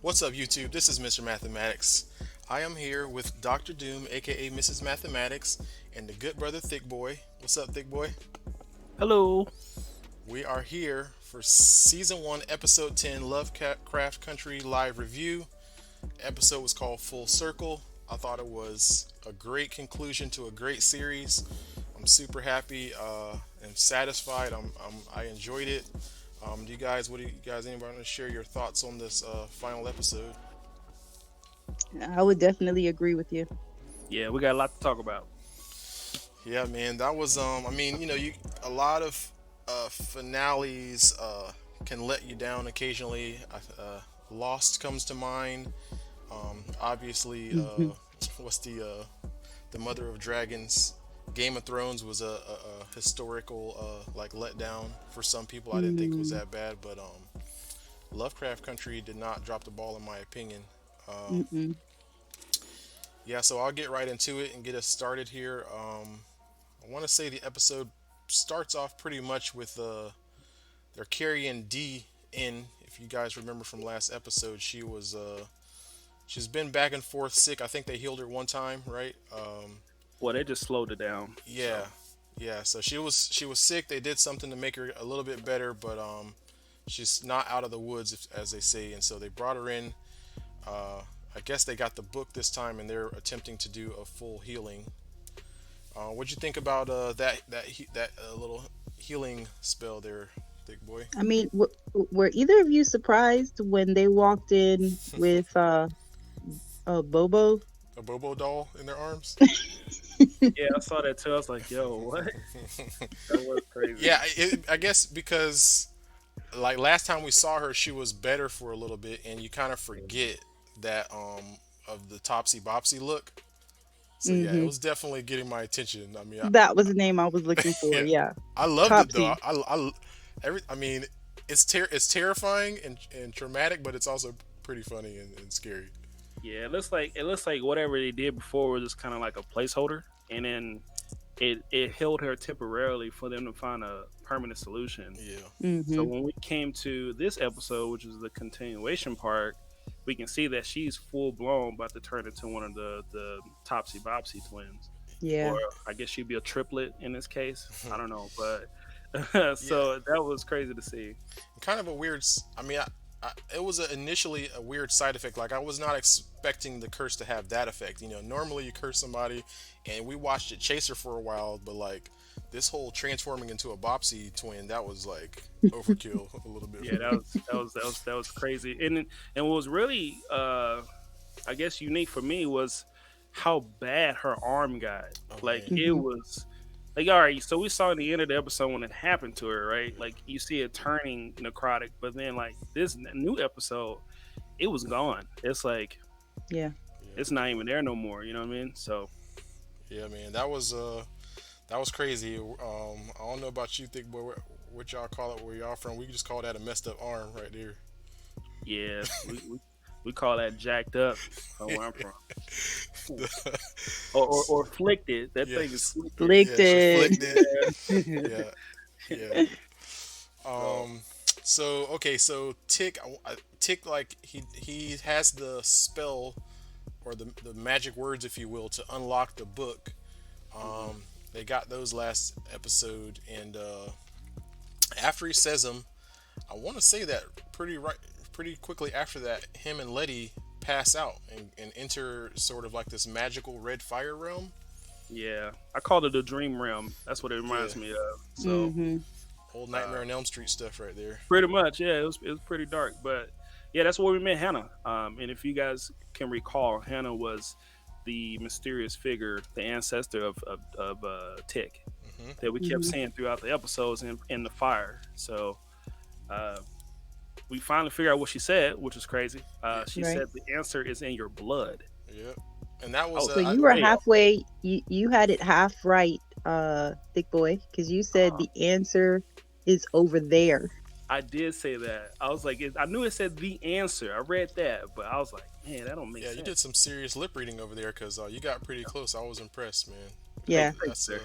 What's up, YouTube? This is Mr. Mathematics. I am here with Dr. Doom, aka Mrs. Mathematics, and the good brother Thick Boy. What's up, Thick Boy? Hello. We are here for Season 1, Episode 10, Lovecraft Country Live Review. Episode was called Full Circle. I thought it was a great conclusion to a great series. I'm super happy and satisfied. I enjoyed it. Anybody want to share your thoughts on this final episode? I would definitely agree with you. Yeah, we got a lot to talk about. Yeah, man, that was a lot of finales can let you down occasionally. Lost comes to mind. Obviously, Hmm. what's the Mother of Dragons? Game of Thrones was a historical like letdown for some people. I didn't think it was Mm, that bad, but Lovecraft Country did not drop the ball in my opinion. Uh, mm-mm. yeah, so I'll get right into it and get us started here. I want to say the episode starts off pretty much with they're carrying D in. If you guys remember from last episode, she's been back and forth sick. I think they healed her one time, right? Well, they just slowed it down. Yeah, yeah. So she was sick. They did something to make her a little bit better, but she's not out of the woods, as they say. And so they brought her in. Uh, I guess they got the book this time, and they're attempting to do a full healing. What'd you think about that little healing spell there, Thick Boy? I mean, were either of you surprised when they walked in with Bobo? A Bobo doll in their arms? Yeah, I saw that too. I was like, yo, what? That was crazy. Yeah, I guess because like last time we saw her, she was better for a little bit, and you kind of forget that of the Topsy Bopsy look. So yeah, it Hmm. was definitely getting my attention. I mean, That was the name I was looking for. yeah, Yeah, I loved it though. Topsy. I mean, it's terrifying and traumatic, but it's also pretty funny and scary. Yeah, it looks like whatever they did before was just kind of like a placeholder, and then it held her temporarily for them to find a permanent solution. Yeah, So Hmm. when we came to this episode, which is the continuation part, we can see that she's full blown about to turn into one of the Topsy Bopsy twins, Yeah. or I guess she'd be a triplet in this case. I don't know, but yeah. so that was crazy to see. Kind of a weird. I mean, it was initially a weird side effect. Like I was not expecting the curse to have that effect. Normally you curse somebody, and we watched it chase her for a while, but like this whole transforming into a Bopsy twin, that was like overkill a little bit Yeah, for me. that was crazy. And what was really I guess unique for me was how bad her arm got. Oh Like man, it Hmm. was like, all right, so we saw in the end of the episode when it happened to her, right? Like you see it turning necrotic, but then like this new episode, it was gone. It's like Yeah. yeah, it's not even there no more. You know what I mean? So yeah, man, that was crazy. I don't know about you, Thick Boy. What y'all call it? Where y'all from? We just call that a messed up arm right there. yeah, we call that jacked up from where I'm from, or flicked it. That thing is Yes, flicked it. Flicked yeah, she it. flicked it. Yeah. Yeah, yeah. So Um. So okay. So Tick, like he has the spell or the magic words, if you will, to unlock the book. mhm. They got those last episode, and after he says them, I want to say that pretty quickly after that, him and Letty pass out and enter sort of like this magical red fire realm. Yeah, I called it a dream realm. That's what it Yeah, reminds me of. So Hmm. old uh, Nightmare on Elm Street stuff right there. pretty much, yeah, it was pretty dark, but yeah, that's where we met Hannah. And if you guys can recall, Hannah was the mysterious figure, the ancestor of Tick Hmm. that we kept Hmm. seeing throughout the episodes in the fire. So uh, we finally figured out what she said, which was crazy. Yeah, She Right. said the answer is in your blood. yeah, and that I was was So like, you were damn. halfway. You had it half right, Thick Boy, because you said Uh, the answer is over there. I did say that. I was like, I knew it said the answer. I read that, but I was like, man, that don't make yeah. You sense. did some serious lip reading over there because you got pretty close. I was impressed, man. Thank Yeah. you, That's sir.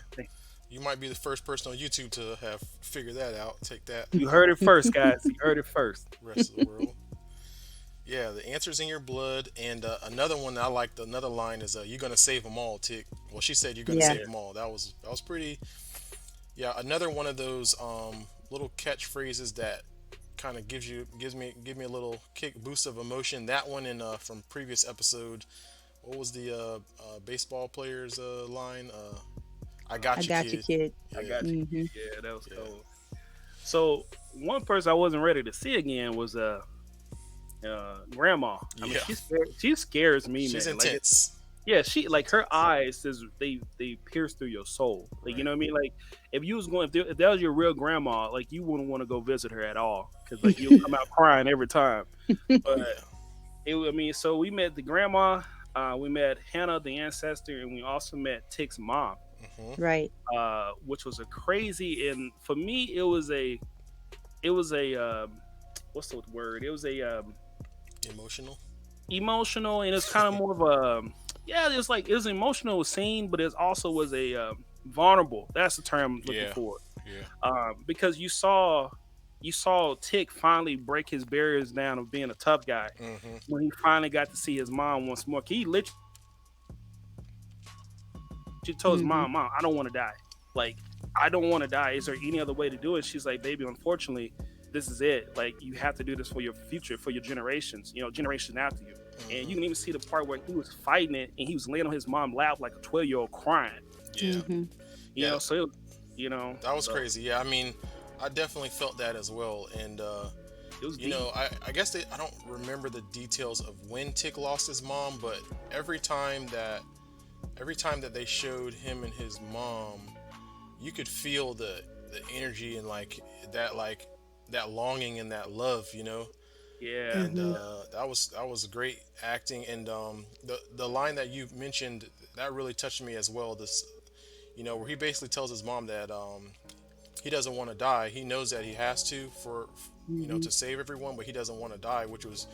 you might be the first person on YouTube to have figured that out. Take that, You heard it first, guys. You heard it first. rest of the world. Yeah, the answer's in your blood. And another one I liked, another line is, "You're gonna save them all, Tick." Well, she said, "You're gonna Yeah. save them all." That was pretty. Yeah, another one of those little catchphrases that kind of give me a little kick boost of emotion. That one in from previous episode. What was the baseball player's line? I I got you, got you, kid. kid. I Yeah, got you. Hmm. Yeah, that was yeah, cool. So one person I wasn't ready to see again was grandma. I mean, yeah. she scares me, She's man. Like intense. yeah, she She's like her intense. eyes is they pierce through your soul. Like you Right. know what I mean? Like if you was going if that was your real grandma, like you wouldn't want to go visit her at all because like you'll come out crying every time. Oh But yeah. I mean, so we met the grandma, we met Hannah, the ancestor, and we also met Tick's mom, Hmm. Right. which was a crazy. And for me, it was a what's the word? It was a Emotional. emotional, and it's kind of more of a yeah. It's like it was an emotional scene, but it also was a vulnerable. That's the term I'm looking Yeah. for. Yeah. Because you saw Tick finally break his barriers down of being a tough guy Hmm. when he finally got to see his mom once more. He literally told his Hmm. mom, I don't want to die. Like, I don't want to die. Is there any other way to do it? She's like, baby, unfortunately, this is it. Like, you have to do this for your future, for your generations, generations after you. And you Hmm. can even see the part where he was fighting it and he was laying on his mom lap like a 12-year-old crying. Yeah. Hmm. Yeah. So, That was so crazy. Yeah. I mean, I definitely felt that as well. And it was deep. I guess I don't remember the details of when Tick lost his mom, but every time that every time that they showed him and his mom, you could feel the energy and like that longing and that love, Yeah. and Hmm. that was great acting. And the line that you mentioned, that really touched me as well. This, where he basically tells his mom that he doesn't want to die. He knows that he has to Hmm. to save everyone, but he doesn't want to die, which was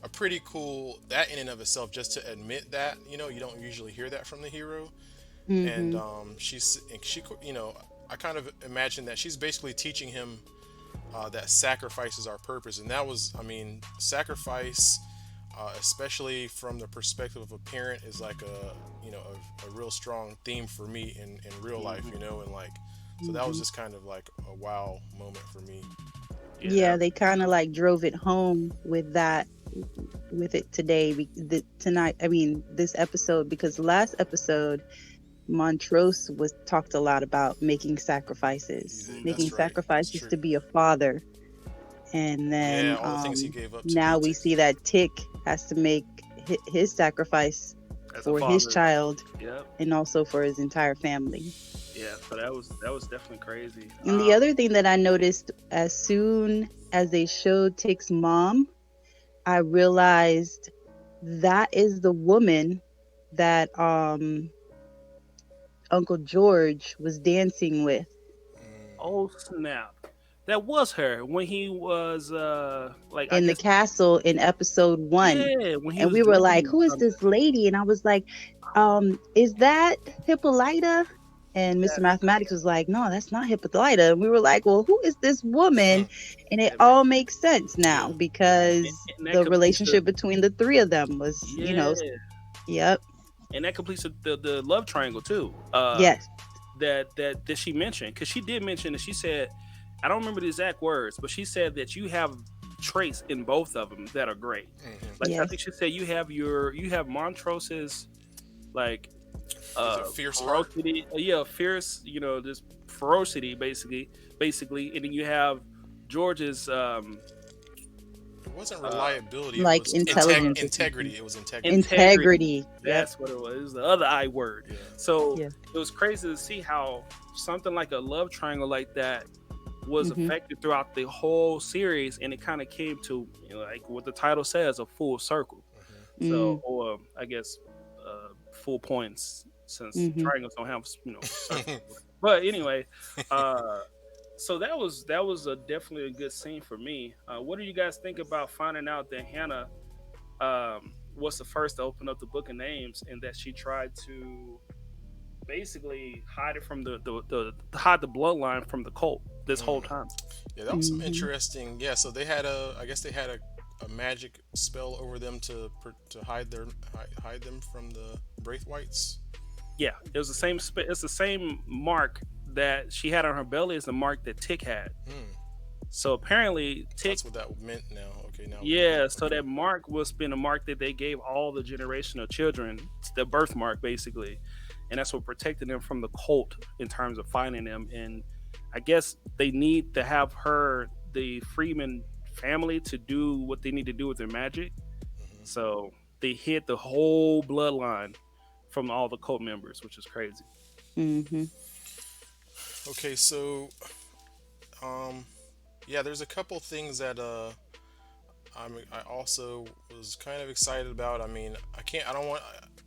a pretty cool, that in and of itself, just to admit that. You don't usually hear that from the hero. And Hmm. she, I kind of imagine that she's basically teaching him that sacrifice is our purpose. And that was, I mean, sacrifice, especially from the perspective of a parent, is like a real strong theme for me in real life, Hmm. and like, so that was Hmm. just kind of like a wow moment for me. Yeah. Yeah, they kind of like drove it home with that, with it today, tonight. I mean, this episode, because last episode, Montrose was talked a lot about Hmm. making That's right. That's sacrifices true. to be a father, and Yeah, then all the things he gave up to now be we Tick. see that Tick has to make his sacrifice As a for his father. child Yep. and also for his entire family. Yeah. So that was definitely crazy. And the other thing that I noticed, as soon as they showed Tick's mom, I realized that is the woman that Uncle George was dancing with Oh snap! That was her when he was like I in the guess castle in episode 1. yeah when he And was we were dreaming like, or who is something. this lady? And I was like, is that Hippolyta? And Mr. That Mathematics was like, no, that's not Hippolyta. And we were like, well, who is this woman? And it that makes all makes sense Yeah. now because and that the completes the relationship between the three of them was, yeah yep, and that completes the love triangle too. yes. That she mentioned because she did mention that she said I don't remember the exact words, but she said that you have traits in both of them that are great. Hmm. Like I Yes. think she said you have Montrose's like Was it Fierce Heart? ferocity, yeah, fierce, this ferocity basically, and then you have George's It wasn't uh reliability. It Like was intelligence or something. integrity. It was integrity. integrity. Integrity. Yep. That's what it was. It was the other I word. Yeah. So Yeah. it was crazy to see how something like a love triangle like that was Hmm. affected throughout the whole series, and it kind of came to like what the title says, a full circle. Hmm. So, Mm. or I guess full points since Hmm. triangles don't have circles. But anyway, uh, so that was definitely a good scene for me. What do you guys think about finding out that Hannah was the first to open up the book of names, and that she tried to basically hide it from the hide the bloodline from the cult this whole Mm. time? Yeah, that was some Hmm. interesting. Yeah, so they had I guess they had a magic spell over them to hide them from the Braithwhites. Yeah, it was the same. It's the same mark that she had on her belly as the mark that Tick had. Hmm. So apparently, Tick. That's what that meant now. Okay, now we get it. Yeah, so Okay. that mark was been a mark that they gave all the generational children, the birthmark basically, and that's what protected them from the cult in terms of finding them. And I guess they need to have her, the Freeman family, to do what they need to do with their magic. Hmm. So they hid the whole bloodline from all the cult members, which is crazy. Mm-hmm. Okay, so um, yeah, there's a couple things that I also was kind of excited about. I mean, I don't want.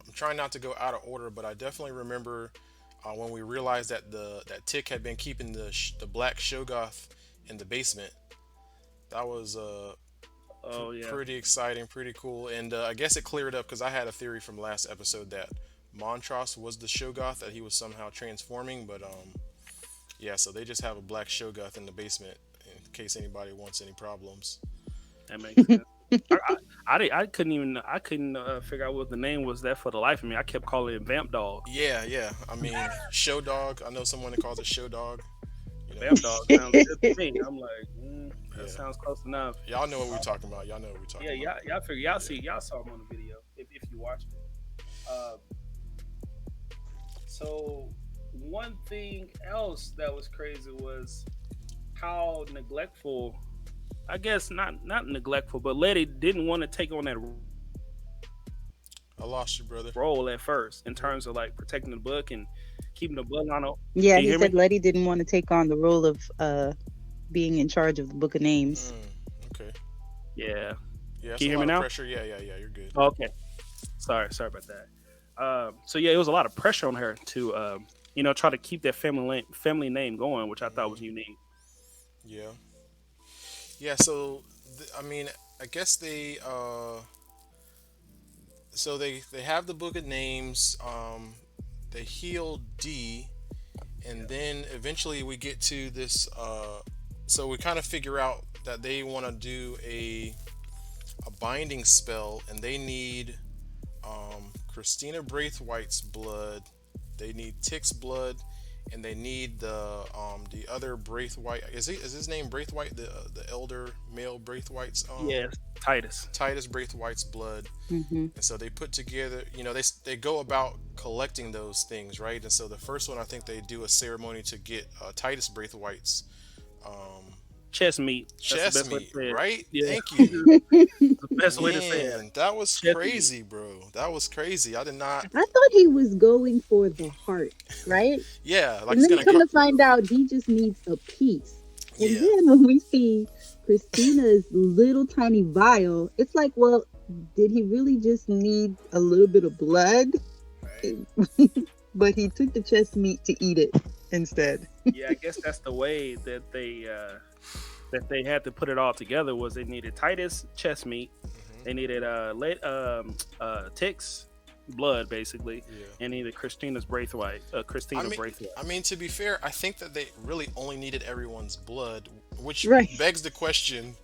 I'm trying not to go out of order, but I definitely remember when we realized that that Tick had been keeping the black Shogoth in the basement. That was Oh yeah, pretty exciting, pretty cool, and I guess it cleared up because I had a theory from last episode that Montross was the Shogoth that he was somehow transforming, but yeah, so they just have a black Shogoth in the basement in case anybody wants any problems. that makes sense. I couldn't figure out what the name was that for the life of me. I kept calling it Vamp Dog. Yeah, yeah. I mean, Show Dog. I know someone that calls it Show Dog. You know, Vamp Dog sounds good to me. I'm like, that yeah. sounds close enough. Y'all know what we're talking about. Y'all know what we're talking Yeah, about. y'all figure y'all Yeah. see y'all saw him on the video if you watched it. Uh, so one thing else that was crazy was how neglectful. I guess not neglectful, but Letty didn't want to take on that I lost you, brother. role at first in terms of like protecting the book and keeping the bloodline. Yeah, Can you he hear me? said Letty didn't want to take on the role of being in charge of the Book of Names. Okay. Yeah. Yeah, that's Can you a hear me lot of now? pressure. Yeah, yeah, yeah. You're good. Okay. Sorry about that. So yeah, it was a lot of pressure on her to, try to keep that family name going, which I thought was unique. Yeah. Yeah. So, I mean, I guess so they have the book of names. They heal D, and then eventually we get to this. So we kind of figure out that they want to do a binding spell, and they need Christina Braithwaite's blood. They need Tick's blood, and they need the other Braithwaite. Is his name Braithwaite? The elder male Braithwaite's Yes, Titus. Titus Braithwaite's blood. Mm-hmm. And so they put together, they go about collecting those things, right? And so the first one, I think they do a ceremony to get Titus Braithwaite's Chest meat. That's the chest best way to meat, say it. right? Yeah, Thank you. the best way to say it. Man, that was Chest meat. crazy, bro. That was crazy. I did not. I thought he was going for the heart, right? Yeah, like And he's then gonna come cut. to find out he just needs a piece. And Yeah, then when we see Christina's little tiny vial, it's like, well, did he really just need a little bit of blood? right. But he took the chest meat to eat it instead. Yeah, I guess that's the way that they had to put it all together. Was they needed Titus chest meat, they needed Tick's blood basically, Yeah. and needed Christina Braithwaite. I mean, to be fair, I think that they really only needed everyone's blood, which Right. begs the question: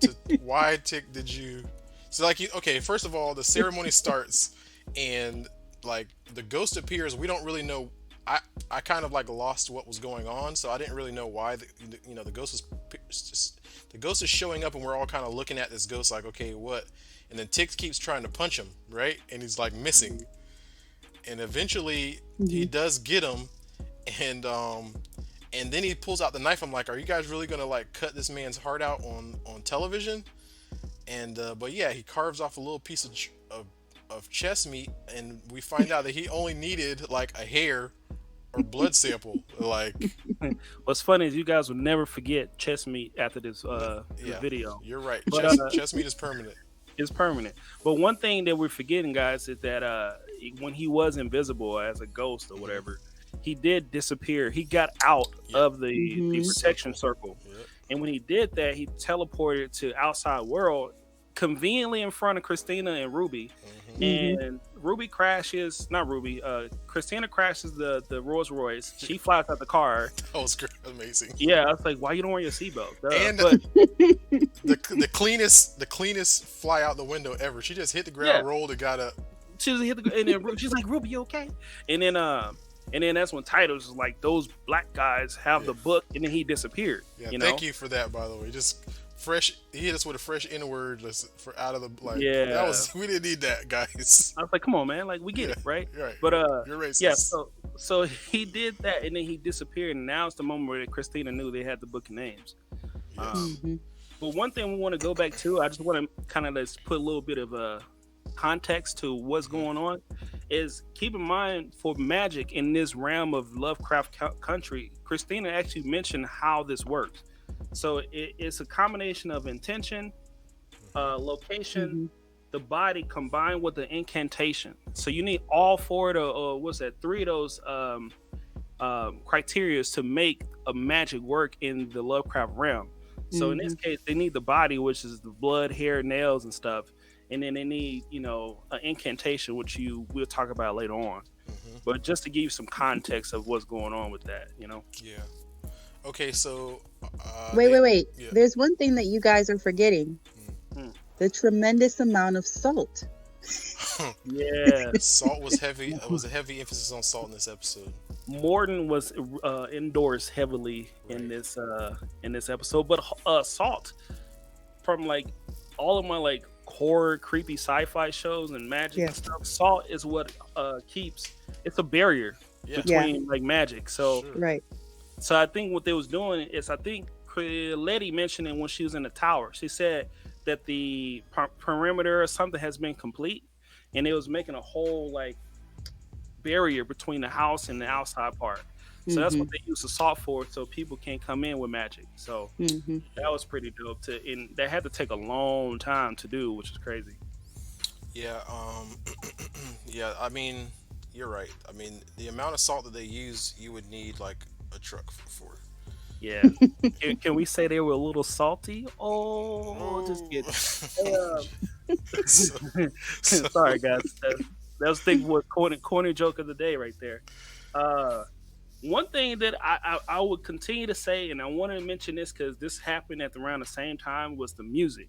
to why Tick did you? So, like, okay, first of all, the ceremony starts, and like the ghost appears. We don't really know. I kind of like lost what was going on, so I didn't really know why the ghost was just, the ghost is showing up, and we're all kind of looking at this ghost like, okay, what? And then Tick keeps trying to punch him, right? And he's like missing, and eventually he Mhm. does get him, and then he pulls out the knife. I'm like, are you guys really gonna like cut this man's heart out on television? And but yeah, he carves off a little piece of chest meat, and we find out that he only needed like a hair or blood sample. Like, What's funny is you guys will never forget chest meat after this yeah, video, you're right. but Chest meat is permanent. it's permanent. But one thing that we're forgetting, guys, is that when he was invisible as a ghost or whatever, he did disappear. He got out Yep. of the Mhm. protection circle. Yep. And when he did that, he teleported to outside world, conveniently in front of Christina and Ruby, and Ruby crashes. Not Ruby. Christina crashes the Rolls Royce. She flies out the car. That was amazing. Yeah, I was like, why you don't wear your seatbelt? And But the cleanest fly out the window ever. She just hit the ground, yeah, rolled, and got up. she just hit the and then she's like, Ruby, you okay? And then that's when Titus was like, those black guys have the book, and then he disappeared. Yeah, you thank know? you for that, by the way. Just fresh. He hit us with a fresh N word for out of the like. Yeah. That was, we didn't need that, guys. I was like, come on, man, like we get it, right? Right. But You're racist. yeah. So he did that, and then he disappeared, and now it's the moment where Christina knew they had the book of names. Yes. But one thing we want to go back to, I just want to kind of let's put a little bit of context to what's going on. Is keep in mind for magic in this realm of Lovecraft country, Christina actually mentioned how this works. So it's a combination of intention, location, the body combined with the incantation. So you need all four of the, three of those criteria to make a magic work in the Lovecraft realm. So in this case, they need the body, which is the blood, hair, nails, and stuff. And then they need, an incantation, which we'll talk about later on. But just to give you some context of what's going on with that, Yeah. Okay, so Wait. Yeah. There's one thing that you guys are forgetting. The tremendous amount of salt. Yeah. Salt was heavy. It was a heavy emphasis on salt in this episode. Morton was endorsed heavily in this episode, but salt from like all of my like horror, creepy sci-fi shows and magic and stuff. Salt is what keeps. It's a barrier between like magic. So Right. So I think what they was doing is I think Letty mentioned it when she was in the tower. She said that the perimeter or something has been complete, and it was making a whole like barrier between the house and the outside part. So that's what they use the salt for, so people can't come in with magic. So that was pretty dope. And that had to take a long time to do, which is crazy. Yeah. Yeah. I mean, you're right. I mean, the amount of salt that they use, you would need like a truck for. Yeah. Can we say they were a little salty? Oh, just kidding. Sorry, guys. That was ThiccBoi corny joke of the day right there. One thing that I would continue to say, and I want to mention this because this happened at around the same time, was the music.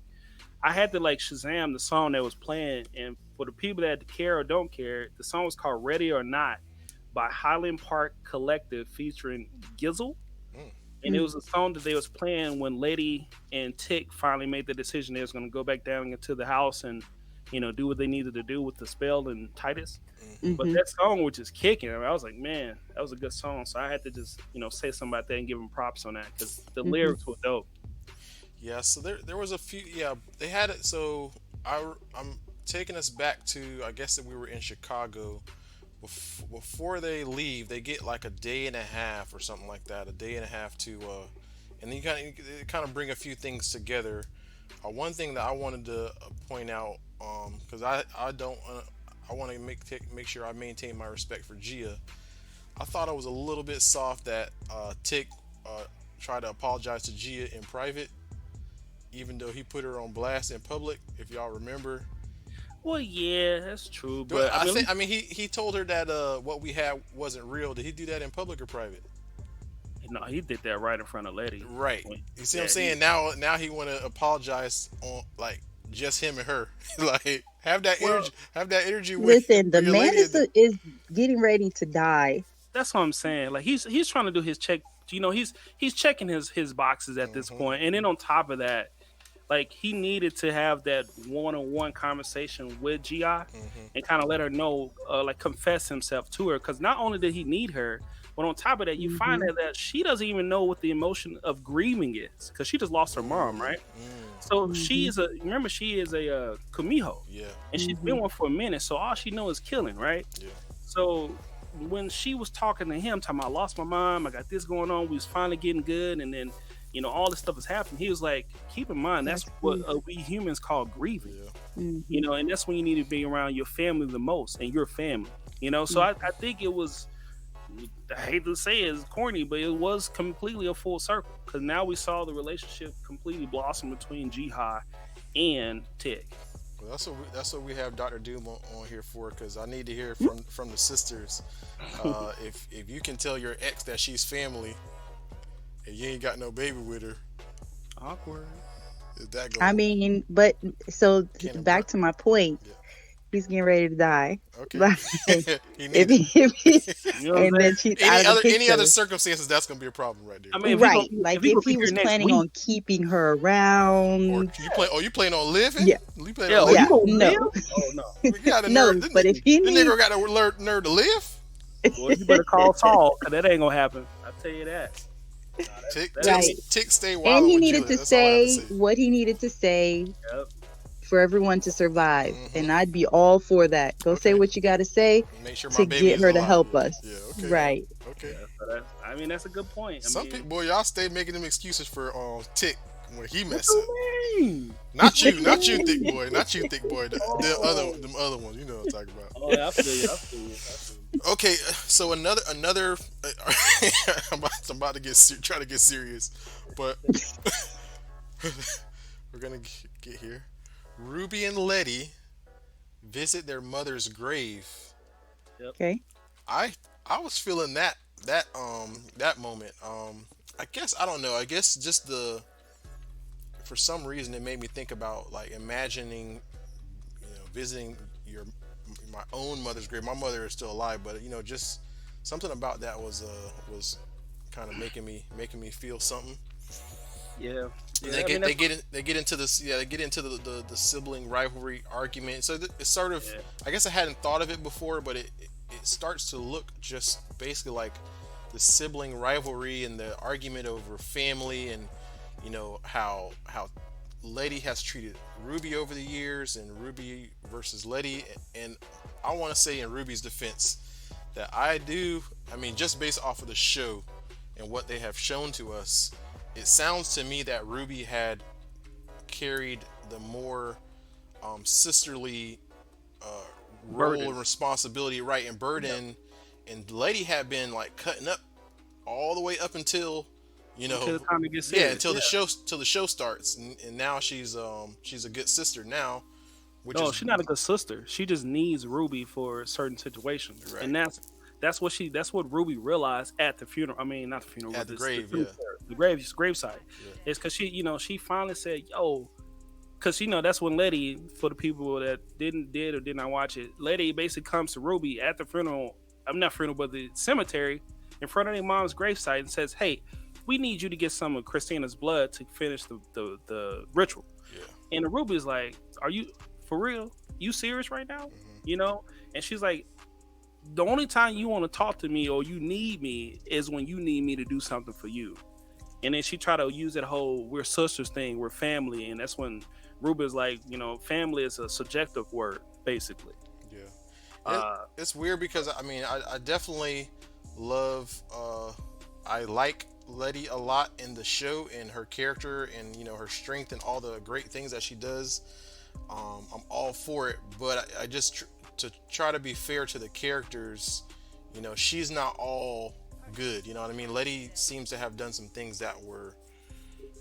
I had to like Shazam the song that was playing, and for the people that care or don't care, the song was called "Ready or Not" by Highland Park Collective featuring Gizzle. And it was a song that they was playing when Lady and Tick finally made the decision they was going to go back down into the house and, do what they needed to do with the spell and Titus. But that song was just kicking. I was like, man, that was a good song. So I had to just, say something about that and give them props on that because the lyrics were dope. Yeah, so there was a few. Yeah, they had it. So I'm taking us back to, I guess that we were in Chicago. Before they leave, they get like a day and a half or something like that. A day and a half to, and then you kind of bring a few things together. One thing that I wanted to point out, because I want to make sure I maintain my respect for Gia. I thought it was a little bit soft that Tick tried to apologize to Gia in private, even though he put her on blast in public. If y'all remember. Well, yeah, that's true. But I mean, he told her that what we had wasn't real. Did he do that in public or private? No, he did that right in front of Letty. Right. You see what I'm saying? Now he want to apologize on like just him and her. Like have that energy. Have that energy. Listen, the man is getting ready to die. That's what I'm saying. Like he's trying to do his check. He's checking his boxes at this point. And then on top of that, like he needed to have that one-on-one conversation with Gi and kind of let her know, like confess himself to her. Because not only did he need her, but on top of that, you find out that she doesn't even know what the emotion of grieving is because she just lost her mom, right? So she is a Kumiho, and she's been one for a minute. So all she knows is killing, right? Yeah. So when she was talking to him, talking about I lost my mom, I got this going on, we was finally getting good, and then all this stuff is happening. He was like, keep in mind, that's what we humans call grieving. And that's when you need to be around your family the most and your family. So I think it was, I hate to say it's corny, but it was completely a full circle because now we saw the relationship completely blossom between Jihad and Tick. Well, that's what we have Dr. Doom on here for, because I need to hear from the sisters. If you can tell your ex that she's family and you ain't got no baby with her, Awkward. is that I going mean, but so cannon back butt? to my point, Yeah. he's getting ready to die. Okay. Like, He if need it. he, You know what and I'm saying? then she's out of the Any other picture. circumstances, that's gonna be a problem right there. I mean, Right. if Like he if gonna he be here was next planning week, on keeping her Or around. you planning on living? Yeah. You planning yeah. on Oh, you Yeah. living? gonna No. live? Oh no. We got the No. nerve. But if he The needs nigga got the nerve to live. Well, you better call Saul, cause that ain't gonna happen. I tell you that. Nah, that's right. Tick, stay And wild he with needed Jilla. to That's all I have to say say. what he needed to say yep. for everyone to survive. Hmm. And I'd be all for that. Go say Okay. what you got to say Make sure my to baby get is her to alive. help us. Yeah. Yeah. Okay. Right. Okay. Yeah. So that's. I mean, that's a good point. I Some mean, people, boy, y'all stay making them excuses for Tick when he what mess up. you mean? Not you, thick boy, not you, thick boy. Oh, Them other ones, you know what I'm talking about. oh, yeah, I feel you. I feel you. I feel you. Okay, so another. I'm about to try to get serious, but we're gonna get here. Ruby and Letty visit their mother's grave. Yep. Okay. I I was feeling that moment. I guess I don't know. I guess just the for some reason it made me think about like imagining, visiting my own mother's grave. My mother is still alive, but just something about that was kind of making me feel something. Yeah. And Yeah. I mean, they get into this, yeah, they get into the sibling rivalry argument. So it's sort of, yeah. I guess I hadn't thought of it before, but it starts to look just basically like the sibling rivalry and the argument over family, and how Letty has treated Ruby over the years, and Ruby versus Letty. And I want to say in Ruby's defense that I mean, just based off of the show and what they have shown to us, it sounds to me that Ruby had carried the more sisterly role Burden. and responsibility, right, and burden, and Letty had been like cutting up all the way up until Until the time it gets yeah, serious. until the show starts, and now she's a good sister now, which No, is she's not a good sister. She just needs Ruby for certain situations, Right. and that's what Ruby realized at the funeral. I mean, not the funeral, At but the grave, the graveside. Yeah. It's because she finally said, "Yo," because that's when Letty, for the people that did or did not watch it, Letty basically comes to Ruby at the funeral. I'm not funeral, but the cemetery in front of their mom's gravesite and says, "Hey, we need you to get some of Christina's blood to finish the ritual." yeah. And the Ruby's like, "Are you for real? You serious right now?" And she's like, "The only time you want to talk to me or you need me is when you need me to do something for you." And then she tried to use that whole "we're sisters" thing, we're family, and that's when Ruby's like, family is a subjective word, basically. Yeah. Uh, It's weird because I mean I definitely love I like Letty a lot in the show, and her character, and her strength and all the great things that she does. I'm all for it, but I just to try to be fair to the characters, she's not all good. You know what I mean? Letty seems to have done some things that were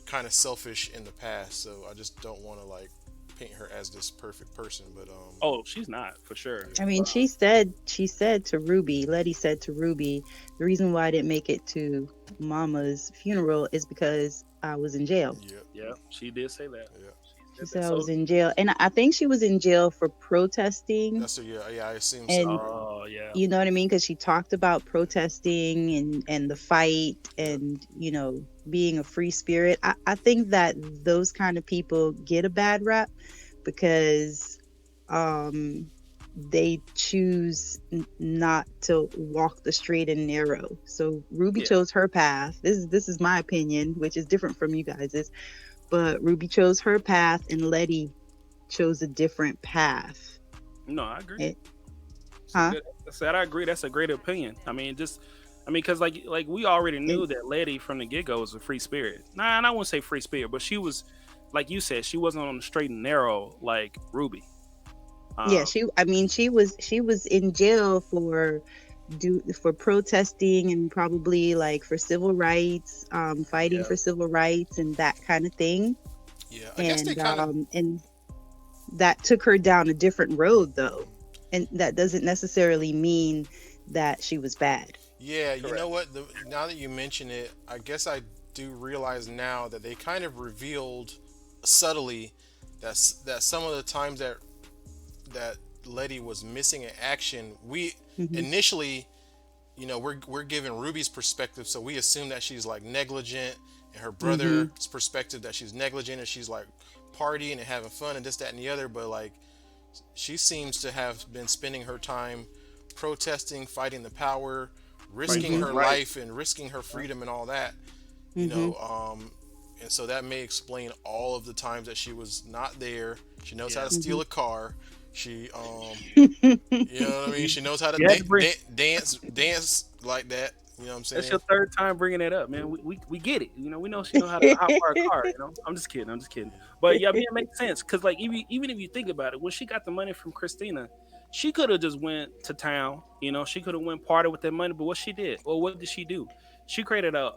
kind of selfish in the past, so I just don't want to like paint her as this perfect person. But oh, she's not for sure. I mean, she said to Ruby, Letty said to Ruby, the reason why I didn't make it to Mama's funeral is because I was in jail. yeah, Yeah, she did say that. yeah. She said I was in jail, and I think she was in jail for protesting. That's yeah. I assume And so. Oh yeah. you know what I mean, because she talked about protesting and the fight, and being a free spirit. I think that those kind of people get a bad rap because they choose not to walk the straight and narrow. So Ruby Yeah. chose her path. This is my opinion, which is different from you guys's. But Ruby chose her path, and Letty chose a different path. No, I agree. Huh? I said I agree. That's a great opinion. I mean, because like we already knew that Letty from the get go was a free spirit. Nah, and I wouldn't say free spirit, but she was, like you said, she wasn't on the straight and narrow like Ruby. Yeah, she was in jail for protesting, and probably like for civil rights, fighting Yeah. for civil rights and that kind of thing. Yeah, I guess they kind of. And that took her down a different road though, and that doesn't necessarily mean that she was bad. Yeah, you know Correct. what? Now that you mention it, I guess I do realize now that they kind of revealed subtly that some of the times that Letty was missing in action, we Hmm. initially, we're given Ruby's perspective, so we assume that she's like negligent, and her Hmm. brother's perspective that she's negligent and she's like partying and having fun and this, that, and the other. But like, she seems to have been spending her time protesting, fighting the power, Fighting risking for Hmm. what's her right. life and risking her freedom and all that. You Hmm. know, and so that may explain all of the times that she was not there. She knows how Yeah. to Hmm. steal a car. She, you know what I mean. She knows how to You had to bring. dance like that. You know what I'm That's saying? your third time bringing it up, man. We get it. We know she know how to hot fire a car. I'm just kidding. I'm just kidding. But yeah, I mean, it makes sense because like even if you think about it, when she got the money from Christina, she could have just went to town. She could have went party with that money. But what she did, or what did she do? She created a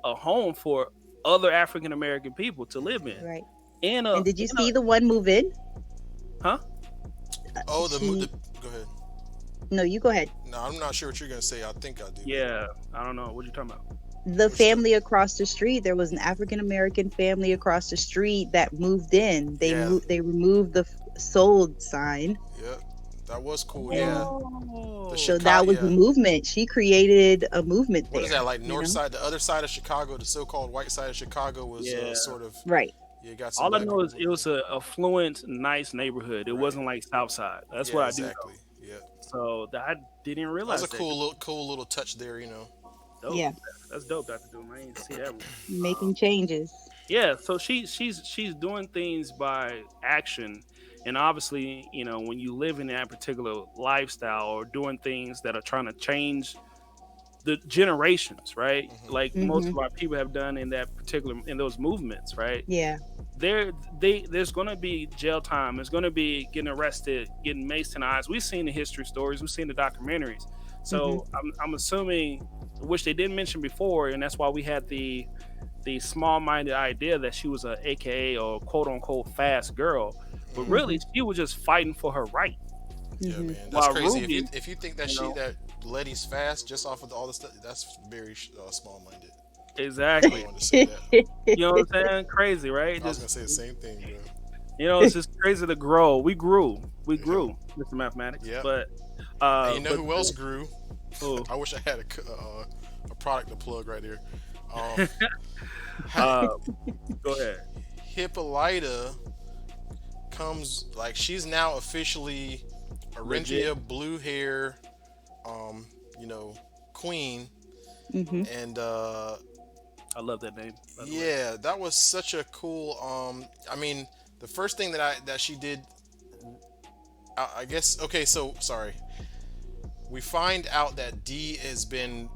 home for other African American people to live in, Right. and And did you a see the one move in? huh? Oh, She go ahead. No, you go ahead. No, I'm not sure what you're gonna say. I think I do, but Yeah, I don't know what you talking about. The which the family across the street, there was an African American family across the street that moved in. yeah, They removed the sold sign. yeah, that was cool. Yeah, the Oh, So that Chicago. was the Yeah, movement. She created a movement what is that there, like? North side, the other side of Chicago, the so-called white side of Chicago was yeah. sort of, Right. yeah, got some All I black know people is it moving was there. a affluent, nice neighborhood. It Right. wasn't like South Side. That's Yeah, what I do know. exactly. Yeah, So I didn't that was a realize that. cool little touch there. Dope. Yeah. That's dope, Dr. Doom. I didn't see that one. Making changes. Yeah. So she's doing things by action, and obviously, when you live in that particular lifestyle or doing things that are trying to change the generations, right? Hmm. Like most Hmm. of our people have done in those movements, right? Yeah. There's going to be jail time. There's going to be getting arrested, getting maced in the eyes. We've seen the history stories. We've seen the documentaries. Hmm. So I'm assuming, which they didn't mention before, and that's why we had the small-minded idea that she was a AKA or quote unquote fast girl, but Hmm. really Hmm. she was just fighting for her right. Yeah, Hmm. man, that's While crazy. Ruby, If you think that you know, Letty's fast just off of all the stuff, that's very small-minded. I exactly. wanted to say that. You know what I'm saying? Crazy, right? I was gonna Just say the same thing, bro. it's just crazy to grow. We Yep. grew, Mr. Mathematics, Yep. but And you know but who else grew? oh, I wish I had a product to plug right here. Um, uh, go ahead. Hippolyta comes like she's now officially Legit. Arinthia blue hair, um, you know, queen, Hmm. and I love that name, by the way. yeah, that was such a cool. I mean, the first thing that she did, I guess. Okay, so sorry. We find out that Dee has been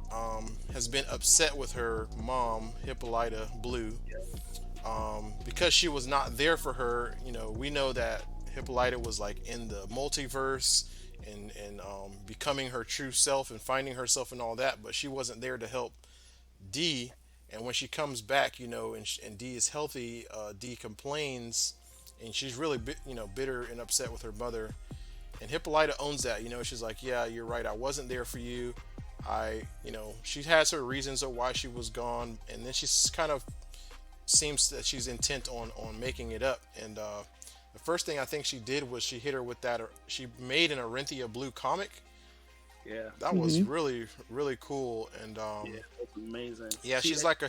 upset with her mom, Hippolyta Blue, because she was not there for her. We know that Hippolyta was like in the multiverse and becoming her true self and finding herself and all that, but she wasn't there to help Dee. And when she comes back, and Dee is healthy, Dee complains, and she's really bitter and upset with her mother. And Hippolyta owns that. She's like, yeah, you're right. I wasn't there for you. She has her reasons of why she was gone, and then she's kind of seems that she's intent on making it up. And the first thing I think she did was she hit her with that. She made an Arinthia Blue comic. Yeah, That was Hmm. really really cool. And yeah, that's amazing. yeah, She, she's like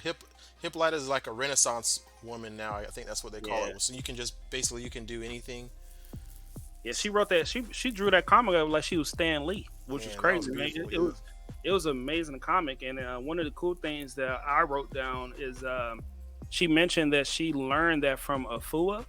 Hippolyta is like a Renaissance woman now. I think that's what they call yeah, it. So you can just basically you can do anything. yeah. She wrote that. She drew that comic up like she was Stan Lee, which was Man, that was crazy, man. beautiful. It was an amazing comic, and one of the cool things that I wrote down is she mentioned that she learned that from Afua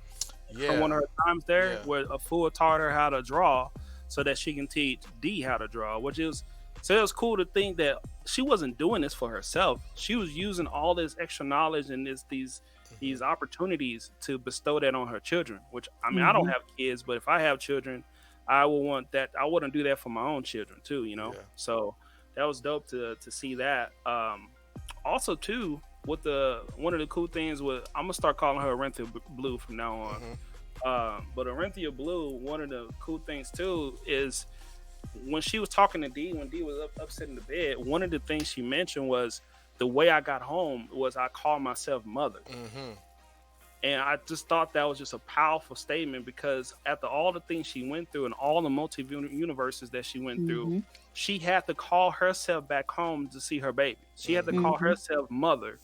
from Yeah, one of her times there, yeah, where Afua taught her how to draw so that she can teach Dee how to draw, which is so it was cool to think that she wasn't doing this for herself. She was using all this extra knowledge and these hmm, opportunities to bestow that on her children. Which I mean, I don't Hmm. have kids, but if I have children, I will want that. I wouldn't do that for my own children too. yeah, So that was dope to see that. Also, too. what the one of the cool things was, I'm gonna start calling her Orinthia Blue from now on. Hmm. But Orinthia Blue, one of the cool things too is when she was talking to D, when D was upset in the bed, one of the things she mentioned was the way I got home was I called myself mother. Hmm. And I just thought that was just a powerful statement because after all the things she went through and all the multi universes that she went through, Mm-hmm. she had to call herself back home to see her baby. She had to Hmm. call Mm-hmm. herself mother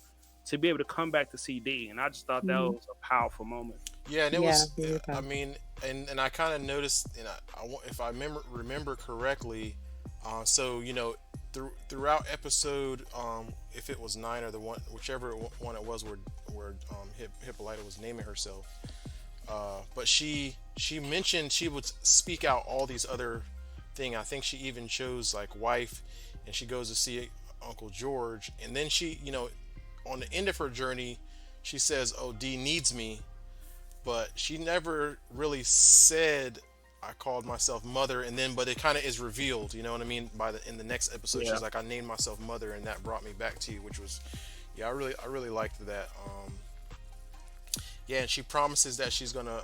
to be able to come back to see D. And I just thought that Mm-hmm. was a powerful moment. Yeah, and it Yeah, was. very I powerful. mean, and I kind of noticed, and if I remember correctly, so throughout episode, if it was 9 or the one, whichever one it was, where Hippolyta was naming herself, but she mentioned she would speak out all these other thing. I think she even chose like wife, and she goes to see Uncle George, and then on the end of her journey, she says, "Oh, D needs me," but she never really said I called myself mother, and then but it kind of is revealed, you know what I mean? In the next episode, Yeah. she's like, I named myself mother, and that brought me back to you, which was, yeah, I really liked that. Yeah, and she promises that she's gonna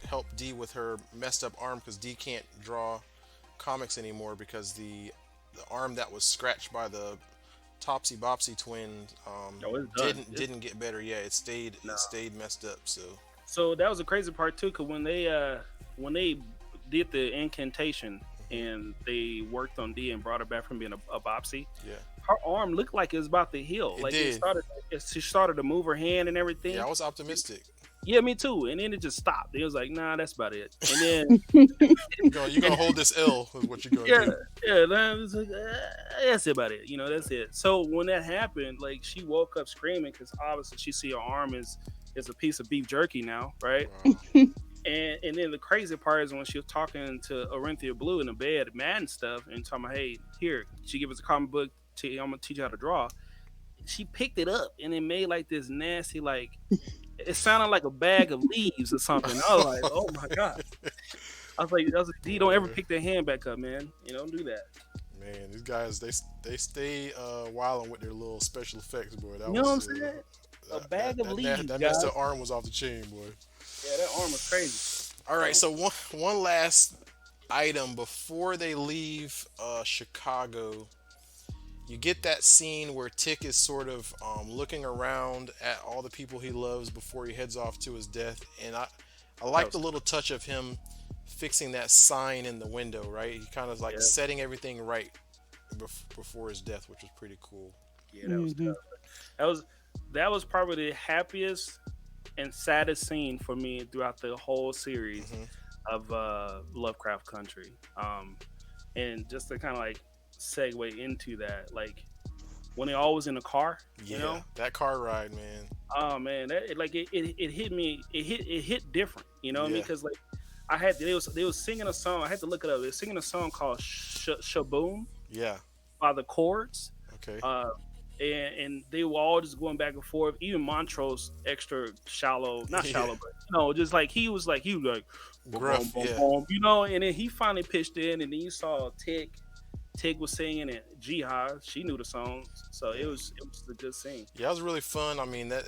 help D with her messed up arm because D can't draw comics anymore because the arm that was scratched by the Topsy Bopsy twin No, it's done. didn't get better. Yeah, No. it stayed messed up. So So that was the crazy part too, because when they did the incantation and they worked on D and brought her back from being a Bopsy, yeah, her arm looked like it was about to heal. it Like did. she started to move her hand and Yeah, everything. I was optimistic. Yeah, me too. And then it just stopped. It was like, nah, that's about it. And then, You're gonna and hold this L is what you're gonna yeah, do. yeah, then it was like, that's about it. That's it. So when that happened, like she woke up screaming because obviously she see her arm is a piece of beef jerky now, right? Wow. And then the crazy part is when she was talking to Orinthia Blue in the bed, mad and stuff, and talking about, hey, here, she gave us a comic book. I'm gonna teach you how to draw. She picked it up and it made like this nasty, like it sounded like a bag of leaves or something. I was like, oh my god. I was like, D, don't ever Boy, pick that hand back up, man. Don't do that. man, these guys they stay wilding with their little special effects, boy. That You know what I'm was saying? A that bag of leaves, that messed guys. up arm was off the chain, boy. Yeah, that arm was crazy. All right, So so one last item before they leave Chicago. You get that scene where Tick is sort of looking around at all the people he loves before he heads off to his death, and I that like the was little touch of him fixing that sign in the window, right? He kind of like yeah, setting everything right before his death, which was pretty cool. yeah, that was Mm-hmm. tough. That was that was probably the happiest and saddest scene for me throughout the whole series Hmm. of Lovecraft Country. And just to kind of like segue into that, like when they always in the car, Yeah, that car ride, man. oh man, it hit me. It hit different. You know what I mean? Yeah, Because like they was singing a song. I had to look it up. They were singing a song called Shaboom yeah, by the Chords. okay. Uh, and they were all just going back and forth. Even Montrose extra shallow, not Yeah, shallow, but just like he was like boom, boom, gruff, boom, yeah. boom, and then he finally pitched in, and then you saw Tig was singing, and Jihad, she knew the songs, so Yeah. it was a good scene. Yeah, it was really fun. I mean, that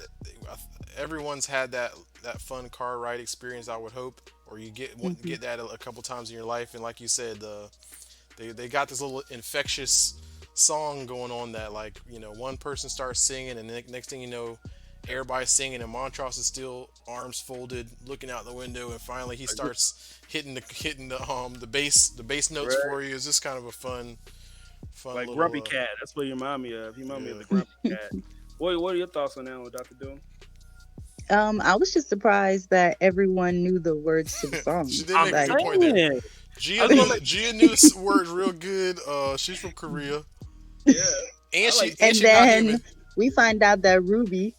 everyone's had that fun car ride experience. I would hope, or you Mm-hmm. get that a couple times in your life. And like you said, they got this little infectious song going on that like one person starts singing, and the next thing you know, everybody's singing, and Montross is still arms folded, looking out the window, and finally he Like, starts hitting the bass notes right, for you. It's just kind of a fun like little Grumpy Cat. That's what you remind me of. You remind me of yeah. the Grumpy Cat. What are your thoughts on that one, Doctor Doom? I was just surprised that everyone knew the words to the She song. did I'm make a Like, good point there. saying. I Gia was knew going like, Gia knew the words real good. She's from Korea, yeah, and I like. and she not human. then we find out that Ruby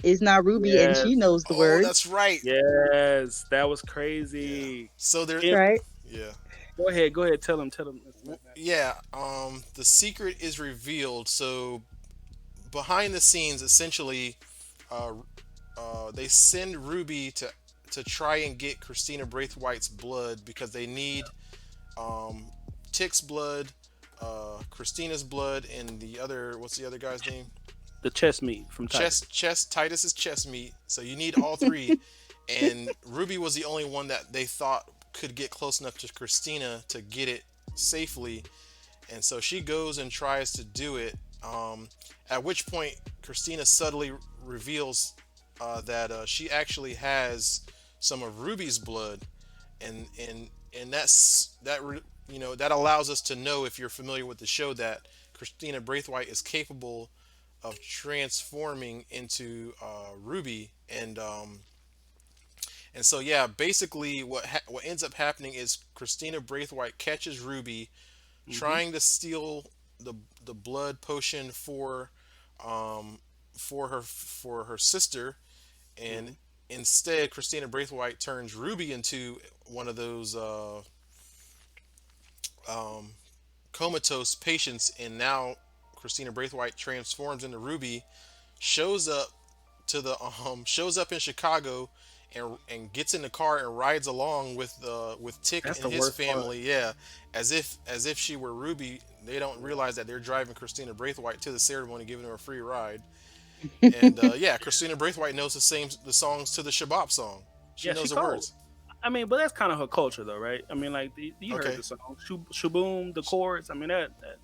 is not Ruby, and she Yes, knows the Oh, that's words, right. yes, that was Yeah. crazy. So there. And right? Yeah. go ahead, tell them. Yeah. The secret is revealed. So behind the scenes, essentially, uh, they send Ruby to try and get Christina Braithwaite's blood because they need um, Tick's blood, Christina's blood, and what's the other guy's name? the chest meat from Titus. Titus is chest meat, so you need all three. And Ruby was the only one that they thought could get close enough to Christina to get it safely, and so she goes and tries to do it. At which point, Christina subtly reveals that she actually has some of Ruby's blood, and that allows us to know, if you're familiar with the show, that Christina Braithwaite is capable of transforming into Ruby, and so yeah, basically what ends up happening is Christina Braithwaite catches Ruby Mm-hmm. trying to steal the the blood potion for her sister, Mm-hmm. and instead Christina Braithwaite turns Ruby into one of those comatose patients, and now Christina Braithwaite transforms into Ruby, shows up shows up in Chicago, and gets in the car and rides along with Tick That's and the his worst part. family. Yeah, as if she were Ruby. They don't realize that they're driving Christina Braithwaite to the ceremony, giving her a free ride. And yeah, Christina Braithwaite knows the songs to the Shabbat song. She Yeah, she knows the cold. words. I mean, but that's kind of her culture, though, right? I mean, like you heard Okay. the song, Shaboom, the chords. I mean,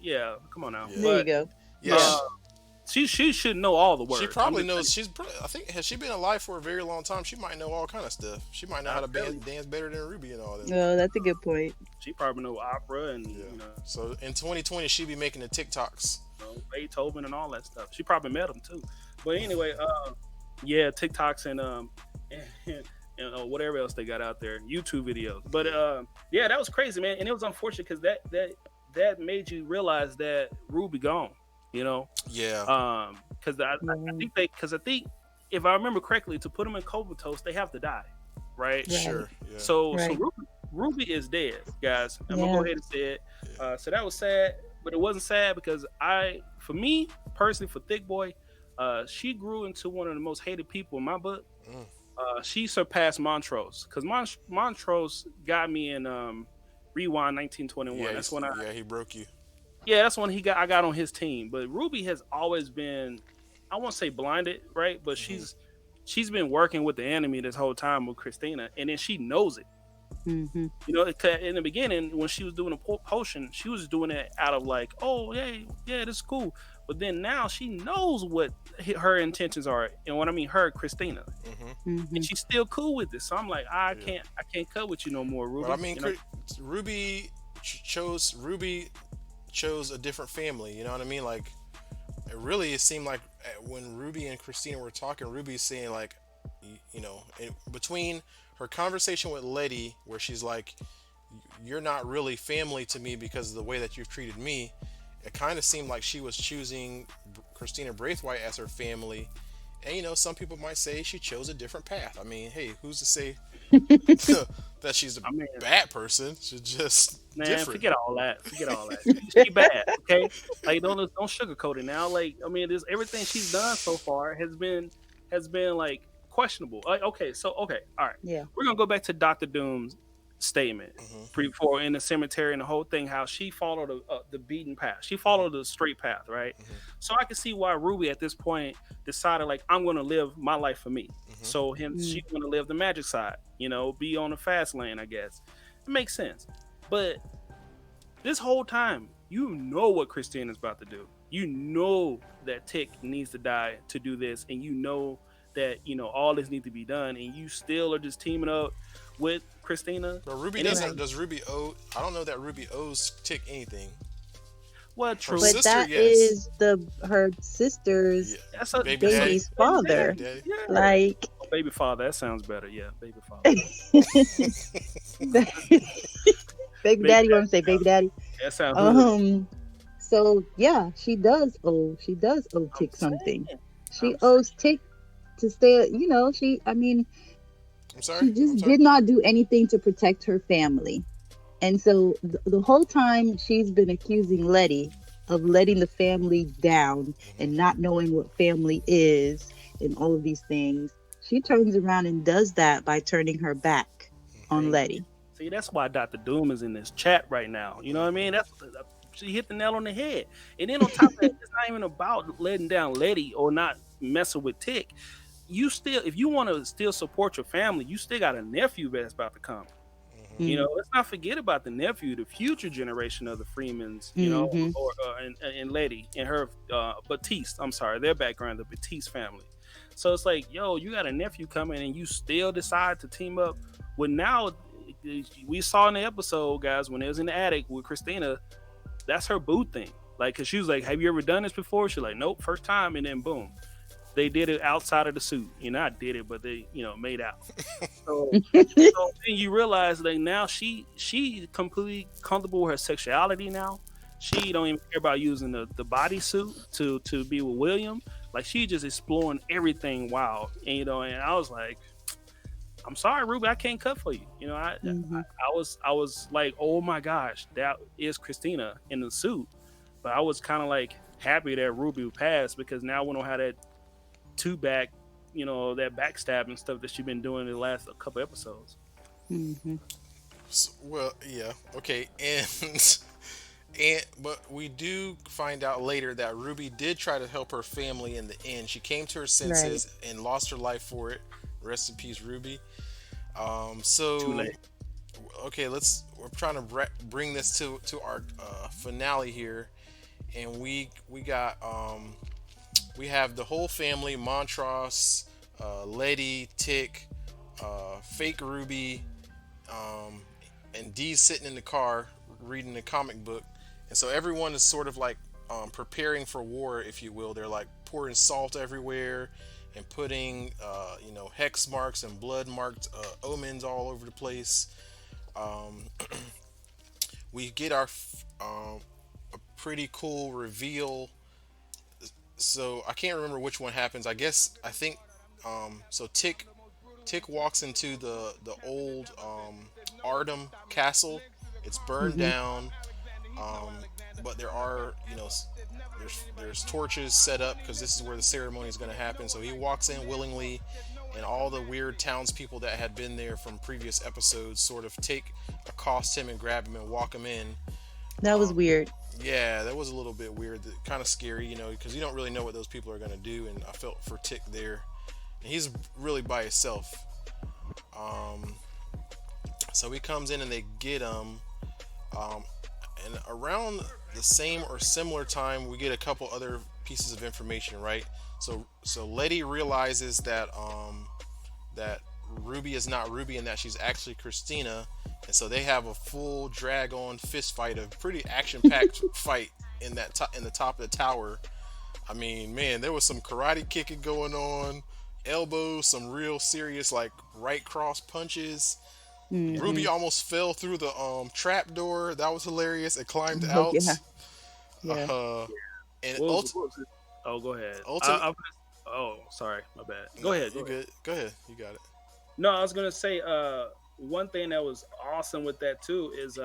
yeah, come on now. Yeah. There you But go. Yeah. Yeah. she should know all the She words. I'm probably just knows. saying. I think, has she been alive for a very long time? She might know all kind of stuff. She might know how I'm to telling you, dance better than Ruby and all that. Oh, that's a good point. she probably know opera and Yeah. So in 2020, she be making the TikToks. Beethoven and all that stuff. She probably met him too. But anyway, yeah, TikToks and whatever else they got out there, YouTube videos. But yeah, that was crazy, man, and it was unfortunate because that made you realize that Ruby gone. You know, Yeah. because I think if I remember correctly, to put them in comatose, they have to die, right? Right. Sure. Yeah. So Right. Ruby is dead, guys. I'm gonna Yeah. go ahead and say it. So that was sad, but it wasn't sad because for me personally, for ThiccBoi, she grew into one of the most hated people in my book. Mm. She surpassed Montrose because Montrose got me in Rewind 1921. Yeah. That's when I Yeah. He broke you. yeah, that's when I got on his team. But Ruby has always been, I won't say blinded, right? But Hmm. she's been working with the enemy this whole time with Christina, and then she knows it. Hmm. You know, in the beginning when she was doing a potion, she was doing it out of like, oh yeah, this is cool. But then now she knows what her intentions are, and what I mean, her Christina, Hmm. Hmm. and she's still cool with this. So I'm like, Yeah. I can't cut with you no more, But I Ruby. mean, You know, Ruby chose a different family. You know what I mean? Like, it seemed like when Ruby and Christina were talking, Ruby's saying like, between her conversation with Letty, where she's like, "You're not really family to me because of the way that you've treated me." It kind of seemed like she was choosing Christina Braithwaite as her family. And some people might say she chose a different path. I mean, hey, who's to say that she's a I mean, bad person? She's just man, different. forget all that. Forget all that. She bad, okay? Like don't sugarcoat it now. Like I mean, this everything she's done so far has been like questionable. Like okay, all right. Yeah. We're gonna go back to Doctor Doom's statement Hmm. before in the cemetery and the whole thing. How she followed the beaten path. She followed the straight path, right? Hmm. So I can see why Ruby at this point decided like I'm gonna live my life for me. Hmm. So hence Mm. she's gonna live the magic side. Be on the fast lane. I guess it makes sense, but this whole time, you know what Christine is about to do. You know that Tick needs to die to do this, and you know that all this needs to be done, and you still are just teaming up with Christina. But Ruby And it's doesn't. Right. Does Ruby owe? I don't know that Ruby owes Tick anything. well, Her true. But sister, that yes. is her sister's Yeah. That's a Baby daddy. baby's father. Baby daddy. Yeah, Like, baby father. That sounds better. Yeah, baby father. baby Baby daddy, daddy. want to say baby daddy. That sounds good. So yeah, she does owe I'm Tick something. saying. She I'm saying. owes Tick to stay, I mean, I'm sorry. she I'm just sorry. did not do anything to protect her family. And so the whole time she's been accusing Letty of letting the family down and Hmm. not knowing what family is and all of these things. She turns around and does that by turning her back on Hmm. Hey, Letty. see, that's why Doctor Doom is in this chat right now. You know what I mean? That's she hit the nail on the head. And then on top of that, it's not even about letting down Letty or not messing with Tick. You still, if you want to still support your family, you still got a nephew that's about to come. Mm-hmm. You know, let's not forget about the nephew, the future generation of the Freemans. You know, or and Letty and her Batiste. I'm sorry, their background, the Batiste family. So it's like, yo, you got a nephew coming, and you still decide to team up. Well, now we saw in the episode, guys, when it was in the attic with Christina, that's her boo thing. Like, cause she was like, "Have you ever done this before?" She's like, "Nope, first time," and then boom. They did it outside of the suit. You know, I did it, but they, made out. So, then you realize like now she completely comfortable with her sexuality now. She don't even care about using the bodysuit to be with William. Like she just exploring everything wild. And and I was like, I'm sorry, Ruby, I can't cut for you. I was like, oh my gosh, that is Christina in the suit. But I was kind of like happy that Ruby passed because now we don't have that back, that backstabbing stuff that she's been doing in the last couple episodes. So, well, yeah, okay, and but we do find out later that Ruby did try to help her family in the end. She came to her senses and lost her life for it. Rest in peace, Ruby. So Too late. Okay, we're trying to bring this to our finale here, and we got we have the whole family: Montross, Letty, Tick, fake Ruby, and Dee's sitting in the car reading the comic book. And so everyone is sort of like preparing for war, if you will. They're like pouring salt everywhere and putting, hex marks and blood marked omens all over the place. We get our a pretty cool reveal. So I can't remember which one happens. I think so. Tick walks into the old Ardham castle. It's burned down, but there are there's torches set up because this is where the ceremony is going to happen. So he walks in willingly, and all the weird townspeople that had been there from previous episodes sort of accost him and grab him and walk him in. That was weird. Yeah, that was a little bit weird, kind of scary, because you don't really know what those people are going to do, and I felt for Tick there. And he's really by himself. So he comes in and they get him. And around the same or similar time, we get a couple other pieces of information, right? So Letty realizes that that Ruby is not Ruby and that she's actually Christina. And so they have a full drag-on fist fight, a pretty action-packed fight in the top of the tower. I mean, man, there was some karate kicking going on, elbows, some real serious like right cross punches. Ruby almost fell through the trap door. That was hilarious. It climbed out. Yeah. And Oh, go ahead. Sorry, my bad. Go ahead. Good. Go ahead. You got it. No, I was gonna say one thing that was awesome with that too is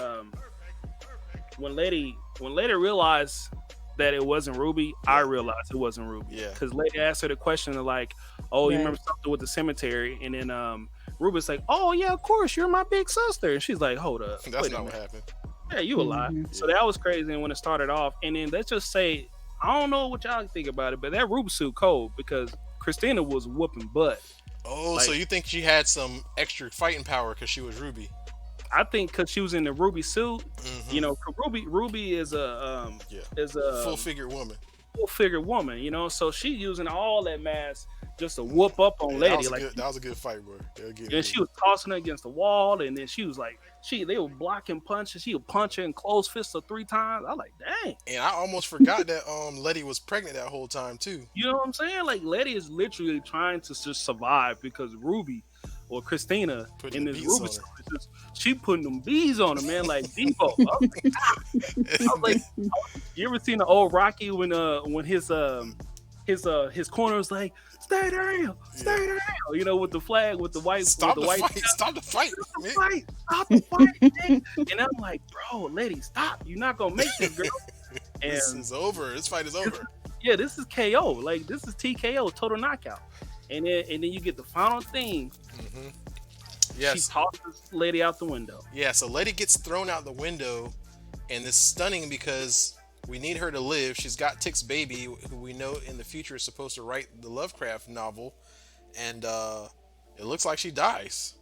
when Letty realized that it wasn't Ruby, I realized it wasn't Ruby. Yeah. Because Letty asked her the question of like, "Oh, you remember something with the cemetery?" And then Ruby's like, "Oh yeah, of course, you're my big sister." And she's like, "Hold up, that's not what happened." Yeah, you a lie. So that was crazy. And when it started off, and then let's just say, I don't know what y'all think about it, but that Ruby suit cold because Christina was whooping butt. Oh, so you think she had some extra fighting power because she was Ruby? I think because she was in the Ruby suit, 'cause Ruby is a full figure woman. So she using all that mass just to whoop up on Letty. That was a good fight, bro. And she was tossing her against the wall, and then she was like, they were blocking punches. She would punch her in closed fists 3 times. I was like, dang. And I almost forgot that Letty was pregnant that whole time too. You know what I'm saying? Like Letty is literally trying to just survive because Ruby or Christina in this Ruby suit, she putting them bees on her, man, like Depot. I was like, you ever seen the old Rocky when his corner was like, stay down, with the flag, with the white, stop the fight, stop the fight, man. And I'm like, bro, Letty, stop! You're not gonna make this, girl. And this is over. This fight is over. Yeah, this is KO. Like this is TKO, total knockout. And then you get the final thing. Yes. She tosses Letty out the window. Yeah, so Letty gets thrown out the window, And it's stunning because we need her to live. She's got Tick's baby, who we know in the future is supposed to write the Lovecraft novel, and it looks like she dies.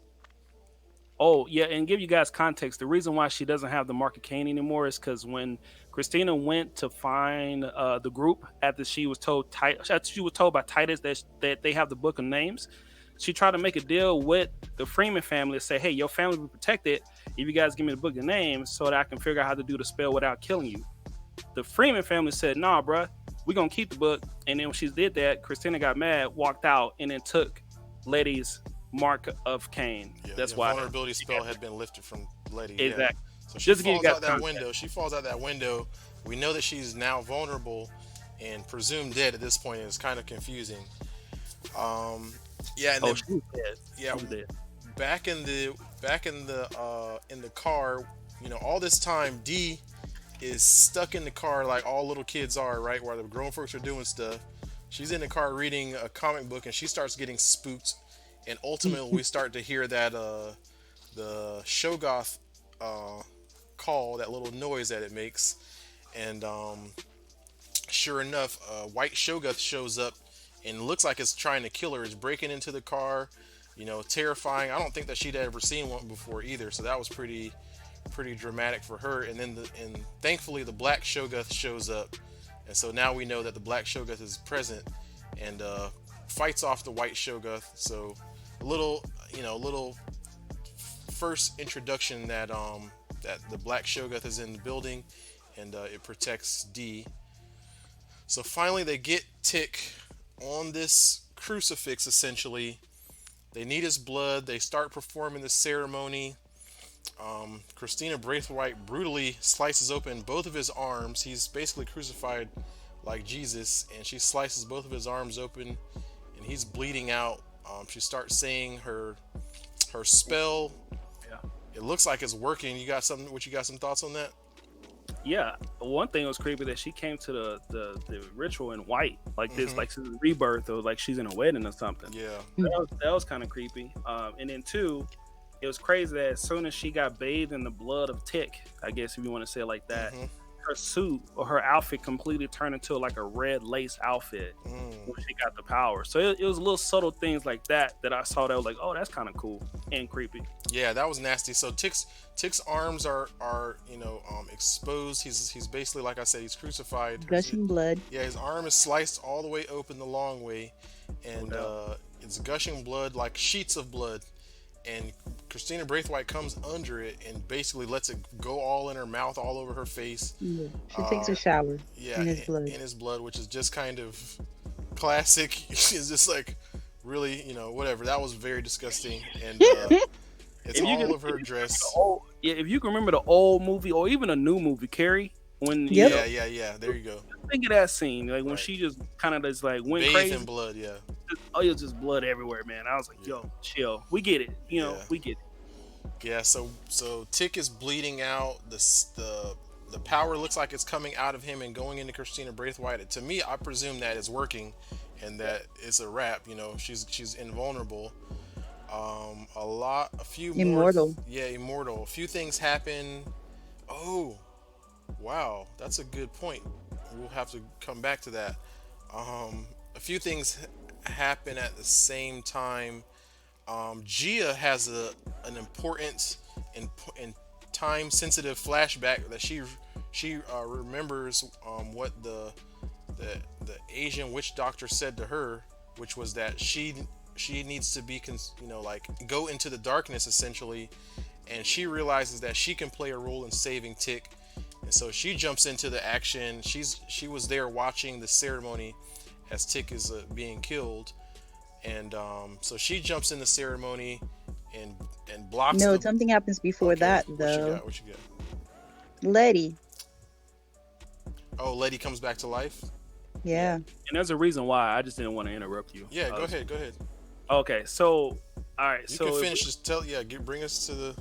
Oh yeah, and give you guys context. The reason why she doesn't have the mark of Cain anymore is because when Christina went to find the group after she was told by Titus that they have the book of names, she tried to make a deal with the Freeman family to say, "Hey, your family will be protected if you guys give me the book of names, so that I can figure out how to do the spell without killing you." The Freeman family said, "Nah, bruh, we're gonna keep the book." And then when she did that, Christina got mad, walked out, and then took Letty's mark of Cain. Yeah, That's the why. vulnerability spell had been lifted from Letty. Yeah. Exactly. So she Just to give you falls guys out that context. window. She falls out that window. We know that she's now vulnerable and presumed dead at this point. And it's kind of confusing. Yeah, and Oh, then she was dead. yeah, She was dead. back in the car. All this time, D is stuck in the car like all little kids are, right? While the grown folks are doing stuff. She's in the car reading a comic book, and she starts getting spooked. And ultimately, we start to hear that the Shogoth call, that little noise that it makes, and sure enough, White Shogoth shows up and looks like it's trying to kill her. It's breaking into the car, terrifying. I don't think that she'd ever seen one before either, so that was pretty dramatic for her. And then and thankfully the Black Shogoth shows up, and so now we know that the Black Shogoth is present and fights off the White Shogoth. So little first introduction that that the Black Shogoth is in the building, and it protects D. So finally they get Tick on this crucifix. Essentially, they need his blood. They start performing the ceremony. Christina Braithwaite brutally slices open both of his arms. He's basically crucified like Jesus, and she slices both of his arms open, and he's bleeding out. She starts saying her spell. Yeah. It looks like it's working. You got something? What you got? Some thoughts on that? Yeah. One thing was creepy that she came to the ritual in white, like this, Mhm. like she's a rebirth or like she's in a wedding or something. Yeah. That was kind of creepy. And then two, it was crazy that as soon as she got bathed in the blood of Tick, I guess if you want to say it like that, Mhm. her suit or her outfit completely turned into like a red lace outfit when she got the power. So it was little subtle things like that I saw that was like, oh, that's kind of cool and creepy. Yeah, that was nasty. So Tick's arms are exposed. He's basically, like I said, he's crucified. Gushing blood. Yeah, his arm is sliced all the way open the long way, and it's gushing blood, like sheets of blood. And Christina Braithwaite comes under it and basically lets it go all in her mouth, all over her face. Yeah. She takes a shower Yeah, in his blood. in his blood, which is just kind of classic. It's just like really, whatever. That was very disgusting, and it's If you all can- of her dress. If you can remember the old movie or even a new movie, Carrie, when Yep. Yeah. There you go. think of that scene, like when Right. she just kind of just like went Bathed crazy. in blood. Yeah. Oh, it was just blood everywhere, man. I was like, yo, chill. We get it. Yeah. We get it. Yeah, so Tick is bleeding out. The power looks like it's coming out of him and going into Christina Braithwaite. To me, I presume that it's working, and that it's a wrap. She's invulnerable. A few Immortal. more. Yeah, immortal. A few things happen. Oh, wow, that's a good point. We'll have to come back to that. A few things happen at the same time. Gia has an important and time sensitive flashback that she remembers what the Asian witch doctor said to her, which was that she needs to be like go into the darkness essentially, and she realizes that she can play a role in saving Tick, and so she jumps into the action. She was there watching the ceremony as Tick is being killed. And so she jumps in the ceremony and blocks. No, something happens before that though. What you got? Letty. Oh, Letty comes back to life. Yeah. And there's a reason why. I just didn't want to interrupt you. Yeah, go ahead. Okay, so all right, You so can finish. Just bring us to the.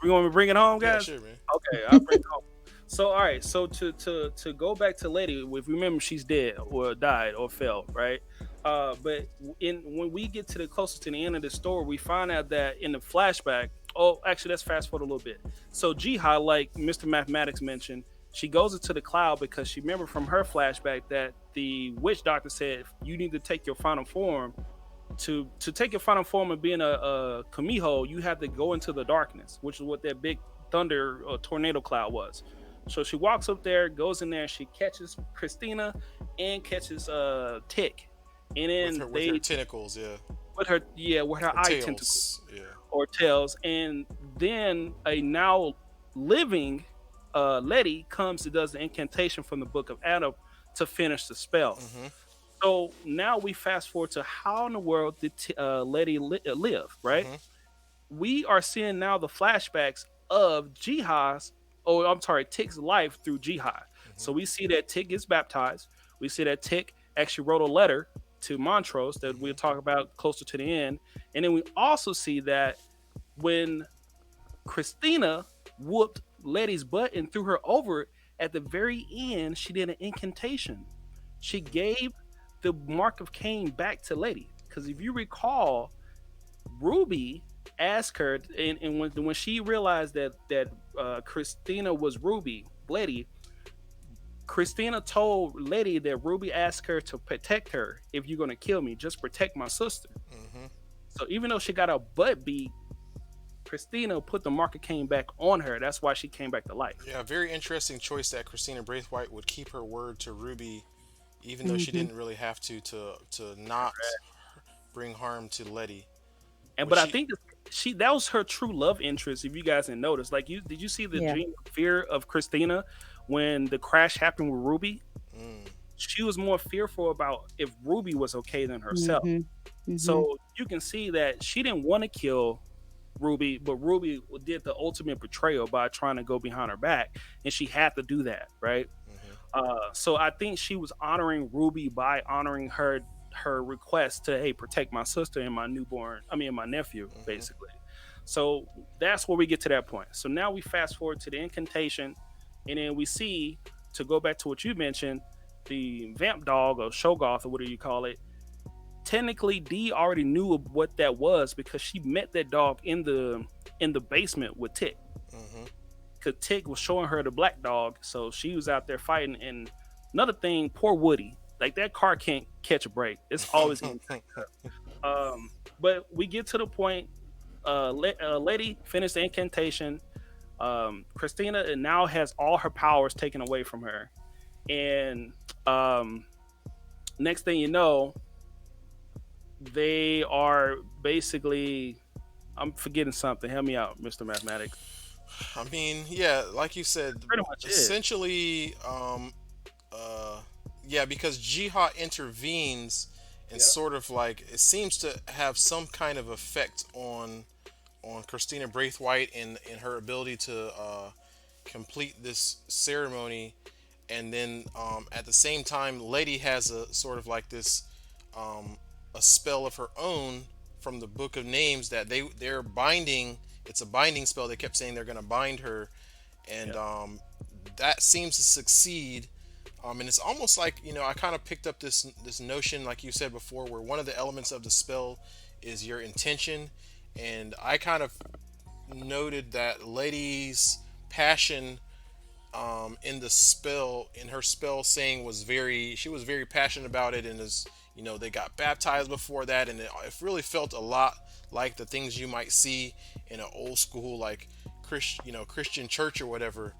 we want me to bring it home, Yeah, guys. sure, man. Okay, I'll bring it home. So all right, so to go back to Letty, if you remember, she's dead or died or fell, right? But when we get to the closer to the end of the story, we find out that in the flashback. Oh, actually, let's fast forward a little bit. So Jihad, like Mr. Mathematics mentioned, She goes into the cloud because she remembered from her flashback that the witch doctor said you need to take your final form. To take your final form of being a Kamiho, you have to go into the darkness, which is what that big thunder or tornado cloud was. So she walks up there, goes in there, she catches Christina and catches Tick, and then with her they tentacles, yeah, with her or eye tentacles tails, yeah. or tails, and then a now living Letty comes and does the incantation from the Book of Adam to finish the spell. Mm-hmm. So now we fast forward to how in the world did Letty live, right? Mm-hmm. We are seeing now the flashbacks of Jihad's, oh, I'm sorry, Tick's life through Jihad. Mm-hmm. So we see that Tick gets baptized. We see that Tick actually wrote a letter to Montrose that we'll talk about closer to the end. And then we also see that when Christina whooped Letty's butt and threw her over, at the very end, she did an incantation. She gave the mark of Cain back to Letty. Because if you recall, Ruby asked her, and when she realized that Christina was Letty, Christina told Letty that Ruby asked her to protect her. If you're gonna kill me, just protect my sister. Mm-hmm. So even though she got her butt beat, Christina put the mark of Cain back on her. That's why she came back to life. Yeah, very interesting choice that Christina Braithwaite would keep her word to Ruby, even though she Hmm. didn't really have to not bring harm to Letty. And Which but I she, think that was her true love interest. If you guys didn't notice, like did you see the Yeah. genuine fear of Christina when the crash happened with Ruby? mm, She was more fearful about if Ruby was okay than herself. Hmm. Hmm. So you can see that she didn't want to kill Ruby, but Ruby did the ultimate betrayal by trying to go behind her back, and she had to do that, right? mm-hmm. So I think she was honoring Ruby by honoring her request to, hey, protect my sister and my nephew, Mm-hmm. basically. So that's where we get to that point. So now we fast forward to the incantation, and then we see, to go back to what you mentioned, the vamp dog or Shogoth or whatever you call it. Technically, Dee already knew what that was because she met that dog in the basement with Tick. Mm-hmm. Because Tick was showing her the black dog, so she was out there fighting. And another thing, poor Woody, like that car can't catch a break. It's always getting but we get to the point. Lady finished the incantation. Christina now has all her powers taken away from her, and next thing you know, they are basically. I'm forgetting something. Help me out, Mr. Mathematics. I mean, yeah, like you said, Pretty much it. essentially, uh, yeah, because Jihad intervenes and Yep. sort of like it seems to have some kind of effect on Christina Braithwaite and her ability to complete this ceremony, and then at the same time, Lady has a sort of like this a spell of her own from the Book of Names that they're binding. It's a binding spell. They kept saying they're going to bind her, and Yep. that seems to succeed. And it's almost like I kind of picked up this notion, like you said before, where one of the elements of the spell is your intention, and I kind of noted that Lady's passion in the spell, in her spell saying she was very passionate about it, and they got baptized before that, and it really felt a lot like the things you might see in an old school like Christian church or whatever,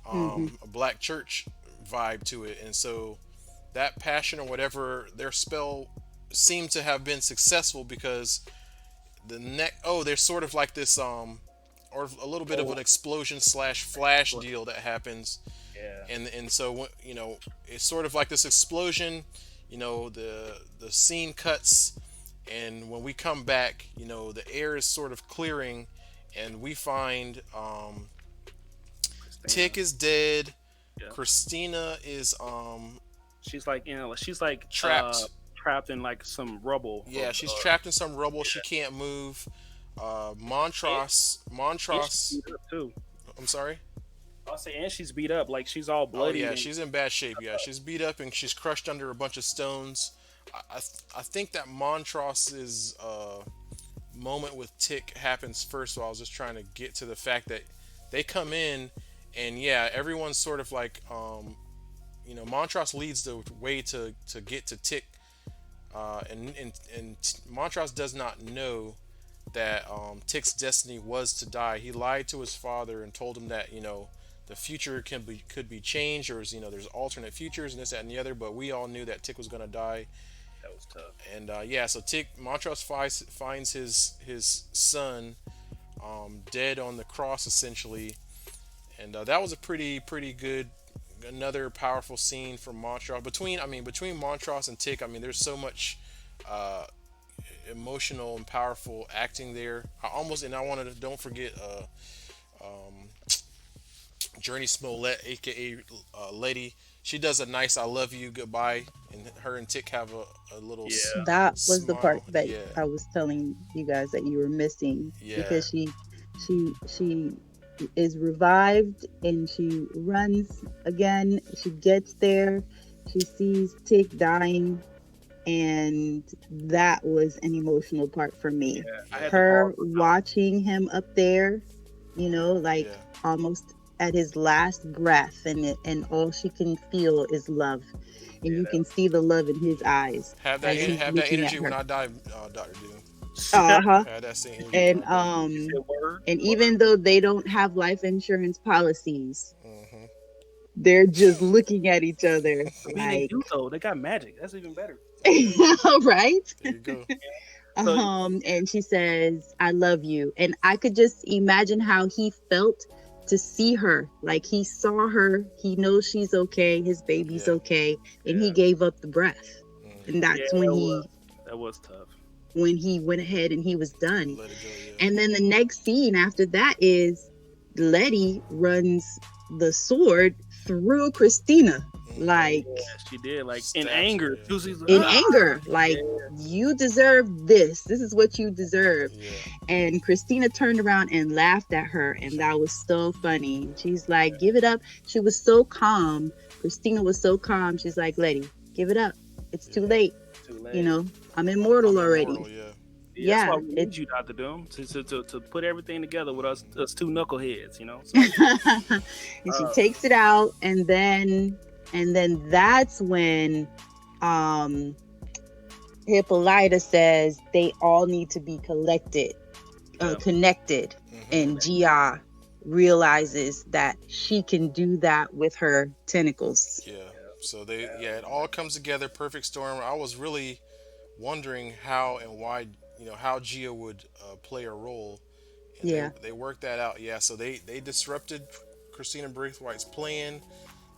Hmm. a black church vibe to it. And so that passion or whatever, their spell seemed to have been successful because there's sort of like this or a little bit of an Oh, explosion slash flash deal that happens, yeah. and so it's sort of like this explosion. The scene cuts, and when we come back, the air is sort of clearing, and we find Tick Christina. is dead. Yeah. Christina is She's like she's like trapped. trapped in like some rubble Yeah, of she's trapped in some rubble. She yeah. can't move. And, and she's Montross. beat up too. I'm sorry. I'll say, and she's beat up, like she's all Oh bloodied yeah, and she's in bad shape. Yeah, she's beat up and she's crushed under a bunch of stones. I think that Montross's moment with Tick happens first. So I was just trying to get to the fact that they come in And yeah, everyone's sort of like, Montross leads the way to get to Tick, and Montross does not know that Tick's destiny was to die. He lied to his father and told him that the future could be changed, or there's alternate futures and this, that, and the other. But we all knew that Tick was gonna die. That was tough. And yeah, so Tick Montross finds his son dead on the cross essentially, and that was a pretty good, another powerful scene from Montross. Between Montross and Tick, there's so much uh, emotional and powerful acting there. I wanted to, don't forget, Journey Smollett, aka Letty. She does a nice "I love you" goodbye, and her and Tick have a little Yeah. That was the part smile. that Yeah, I was telling you guys that you were missing, yeah, because she is revived and she runs again. She gets there, she sees Tick dying, and that was an emotional part for me. Yeah. I yeah, had to pause Her for time. watching him up there, like yeah. almost at his last breath, and all she can feel is love, and Yeah, you that can see the love in his eyes as he's Have that looking at energy when her. I die, Doctor Doom. was. Uh-huh. Have that same energy when And I die. You said word. and Word. even though they don't have life insurance policies, Hmm. they're just looking at each other I mean, they like, do though. They got magic. That's even better. Yeah, right? there you go. So And she says, "I love you." And I could just imagine how he felt to see her. Like, he saw her, he knows she's okay, his baby's Yeah. okay, and he yeah, gave up the breath. And Hmm. yeah, that's when that was tough. he went ahead and he was done. Let it go. Yeah. And then the next scene after that is Letty runs the sword through Christina. Hmm. Like, Yeah, she did. Like in Stabs her. anger, Yeah. Susie's like, in ah, anger, like, yeah, you deserve this. This is what you deserve. Yeah. And Christina turned around and laughed at her, and that was so funny. She's like, "Give it up." She was so calm. Christina was so calm. She's like, "Letty, give it up. It's too Yeah. late. too You late. know, I'm immortal I'm already." immortal. Yeah. Yeah, that's why Yeah, we it. need you, Doctor Doom, to put everything together with us two knuckleheads. So And she uh, takes it out, and then that's when um Hippolyta says they all need to be yeah, connected, Hmm. and Gia realizes that she can do that with her tentacles. Yeah. yeah, So it all comes together, perfect storm. I was really wondering how and why, how Gia would play a role, and Yeah, they worked that out. Yeah. So they disrupted Christina Braithwaite's plan.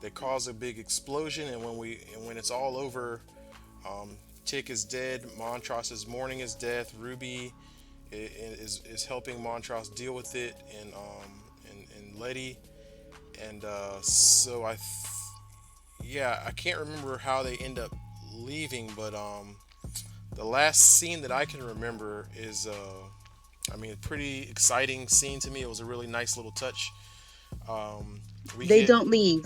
They caused a big explosion, and when it's all over, um, Tick is dead. Montross is mourning his death. Ruby is helping Montross deal with it, and Letty, and so yeah, I can't remember how they end up leaving, but the last scene that I can remember is a pretty exciting scene to me. It was a really nice little touch. Um, we they get don't leave.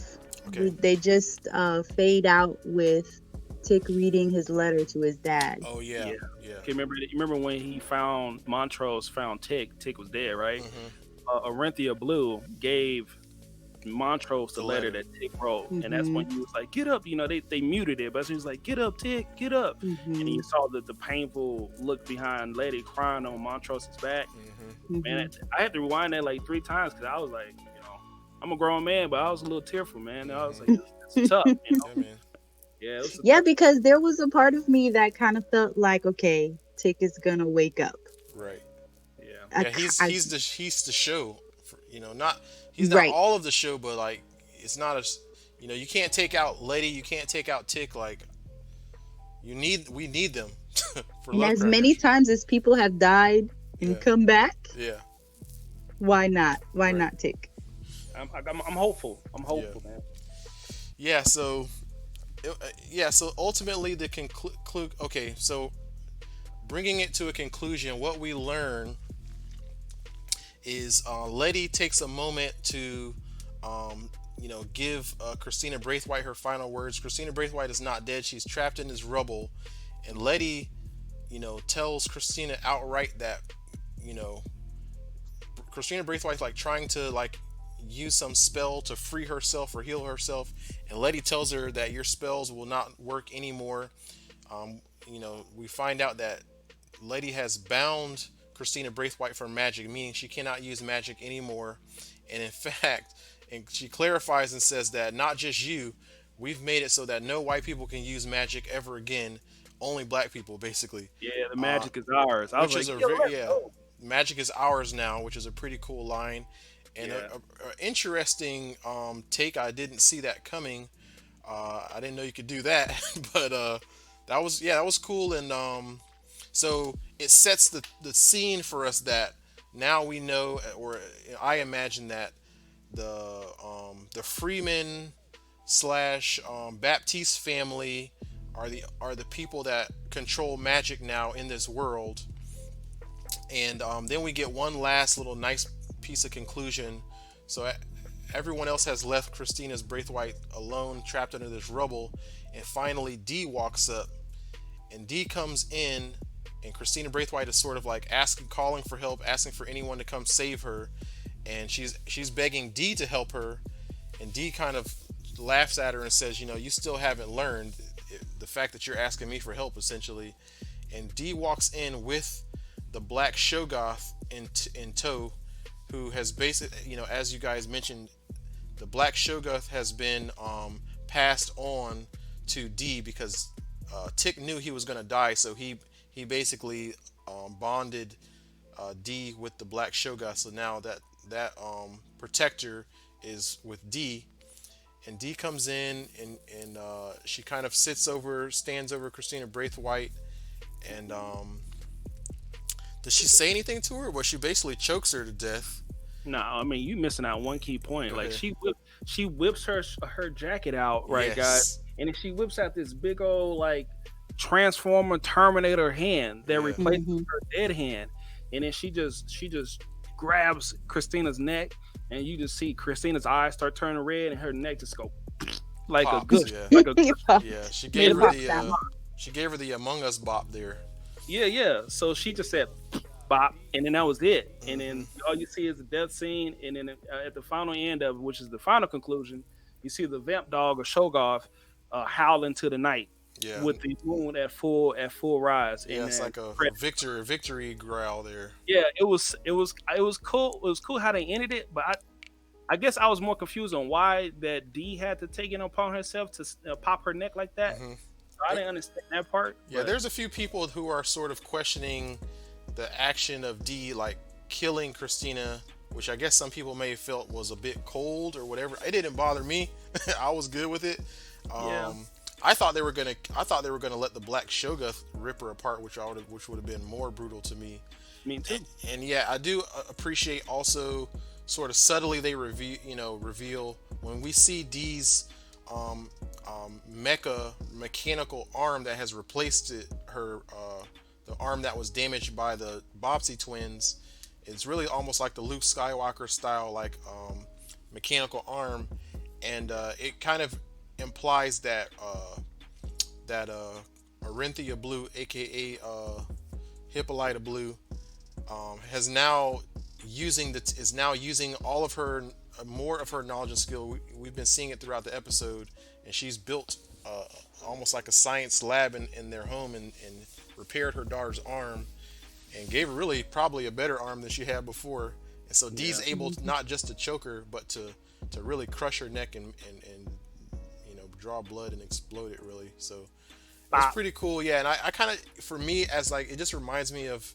Okay. They just fade out with Tick reading his letter to his dad. Oh yeah, yeah. yeah. Okay, remember when he found Montrose found Tick? Tick was dead, right? Hmm. Arenthia Blue gave Montrose the The letter letter. that Tick wrote, and that's Hmm. when he was like, "Get up!" They muted it, but he was like, "Get up, Tick, get up!" And Hmm. you saw the painful look behind Letty crying on Montrose's back. Hmm. Man, Hmm. I had to rewind that like 3 times because I was like, I'm a grown man, but I was a little tearful, man. I was like, Hmm. it's tough, Yeah, man. Yeah, it was a Yeah, tough. because there was a part of me that kind of felt like, okay, Tick is gonna wake up. Right. Yeah, I, Yeah, I, he's the show. Not he's not right. all of the show, but like it's not you can't take out Lady, you can't take out Tick. Like we need them for And as Lovecraft many Country. times as people have died and Yeah, come back, yeah, why not? Why right. not Tick? I'm hopeful. I'm Yeah, hopeful, man. yeah. So yeah, so ultimately the conclude. Okay, so bringing it to a conclusion, what we learn is Letty takes a moment to, give Christina Braithwaite her final words. Christina Braithwaite is not dead; she's trapped in this rubble, and Letty, tells Christina outright that, you know, Christina Braithwaite's like trying to use some spell to free herself or heal herself, and Letty tells her that your spells will not work anymore. We find out that Letty has bound Christina Braithwaite from magic, meaning she cannot use magic anymore. And in fact, and she clarifies and says that not just you, we've made it so that no white people can use magic ever again, only black people, basically. Yeah, the Uh, magic is ours. I was which like, is a yo, very, let's yeah, go. magic is ours now, which is a pretty cool line and Yeah. a interesting take. I didn't see that coming. I didn't know you could do that, but that was cool. And so it sets the scene for us that now we know, or I imagine that the Freeman slash Baptiste family are the people that control magic now in this world. And then we get one last little nice piece of conclusion. So everyone else has left Christina's Braithwaite alone, trapped under this rubble. And finally, Dee walks up, and Dee comes in, and Christina Braithwaite is sort of like asking, calling for help, asking for anyone to come save her, and she's begging Dee to help her, and Dee kind of laughs at her and says, you still haven't learned the fact that you're asking me for help, essentially. And Dee walks in with the Black Shogoth in tow, who has basically, as you guys mentioned, the Black Shogoth has been passed on to Dee because Tick knew he was going to die, so he basically bonded Dee with the Black Shogoth. So now that protector is with Dee, and Dee comes in and she kind of stands over Christina Braithwaite, and does she say anything to her? Well, she basically chokes her to death. No, I mean you missing out one key point. Go Like ahead. she whips her jacket out, right, guys, Yes. and then she whips out this big old like Transformer Terminator hand that Yeah. replaces Hmm. her dead hand, and then she just grabs Christina's neck, and you just see Christina's eyes start turning red, and her neck just go like a Pops. good Yeah. like a Yeah. She Made gave a her pop the sound. Among Us bop there. yeah. So she just said bop, and then that was it. And Hmm. then all you see is the death scene, and then at the final end of it, which is the final conclusion, you see the vamp dog or Shogoth howling to the night Yeah. with the moon at full rise, Yeah. and It's then like a victory growl there. yeah, it was cool. It was cool how they ended it, but I guess I was more confused on why that D had to take it upon herself to pop her neck like that. Hmm. So I didn't understand that part, Yeah. but There's a few people who are sort of questioning the action of Dee, like killing Christina, which I guess some people may have felt was a bit cold or whatever. It didn't bother me. I was good with it. yeah, Um, I thought they were gonna let the Black Shogoth rip her apart, which would have been more brutal to me. me too. And yeah, I do appreciate also sort of subtly they reveal when we see Dee's um, mechanical arm that has replaced her the arm that was damaged by the Bobbsey twins. It's really almost like the Luke Skywalker style, like mechanical arm, and it kind of implies that Arinthia Blue, aka Hippolyta Blue, has now is now using all of her more of her knowledge and skill. We've been seeing it throughout the episode, and she's built almost like a science lab in their home, and repaired her daughter's arm and gave her really probably a better arm than she had before. And so Dee's Yeah. able not just to choke her, but to really crush her neck and draw blood and explode it really. So it's Bop. pretty cool. Yeah, and I kind of, for me, as like, it just reminds me of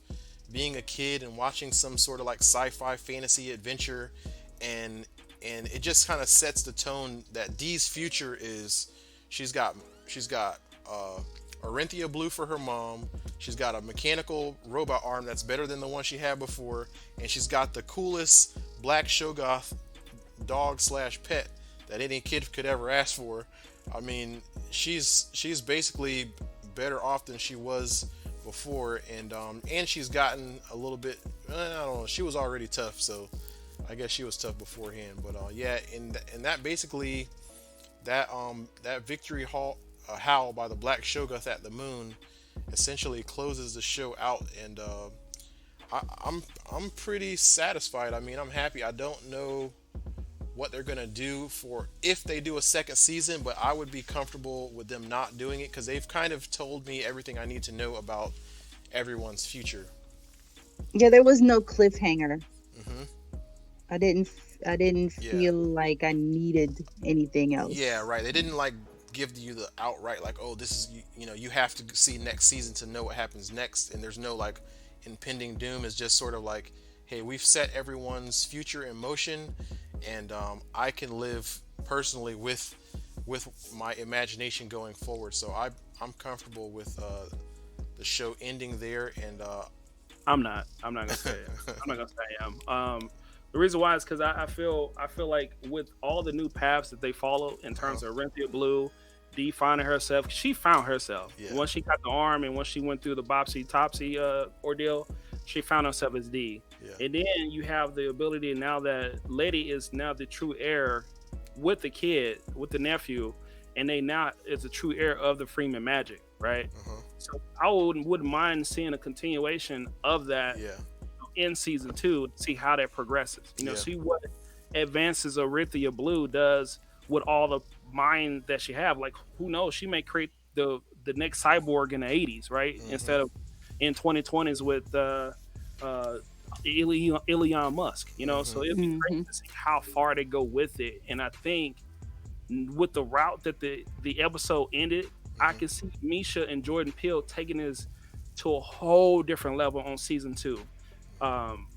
being a kid and watching some sort of like sci-fi fantasy adventure, and it just kind of sets the tone that Dee's future is she's got Arinthia Blue for her mom. She's got a mechanical robot arm that's better than the one she had before, and she's got the coolest Black Shogoth dog slash pet that any kid could ever ask for. I mean, she's basically better off than she was before, and she's gotten a little bit. I don't know. She was already tough, so I guess she was tough beforehand. But yeah, and that basically that victory howl by the Black Shogoth at the moon essentially closes the show out, and I'm pretty satisfied. I mean, I'm happy. I don't know what they're gonna do for if they do a second season, but I would be comfortable with them not doing it because they've kind of told me everything I need to know about everyone's future. Yeah, there was no cliffhanger. Hmm. I didn't Yeah. feel like I needed anything Yeah, else. right. They didn't like give you the outright like, oh, this is you know you have to see next season to know what happens next, and there's no like impending doom. It's just sort of like, hey, we've set everyone's future in motion, and I can live personally with my imagination going forward. So I'm comfortable with the show ending there, and I'm not. I'm not gonna say it. I'm not gonna say I am. The reason why is because I feel like with all the new paths that they follow in uh terms of Renthia Blue, Dee finding herself, she found herself yeah, once she got the arm and once she went through the Bopsy Topsy ordeal. She found herself as Dee, yeah, and then you have the ability now that Lady is now the true heir with the kid with the nephew, and they now is the true heir of the Freeman magic, right? uh-huh, So I wouldn't mind seeing a continuation of that yeah, in season two to see how that progresses. yeah, See what advances Arithia Blue does with all the mind that she have. Like, who knows? She may create the next cyborg in the 80s, right? hmm, Instead of in 2020s with uh, Elon Musk. So hmm, it'd be great Hmm. to see how far they go with it. And I think with the route that the episode ended, I hmm, can see Misha and Jordan Peele taking this to a whole different level on season two.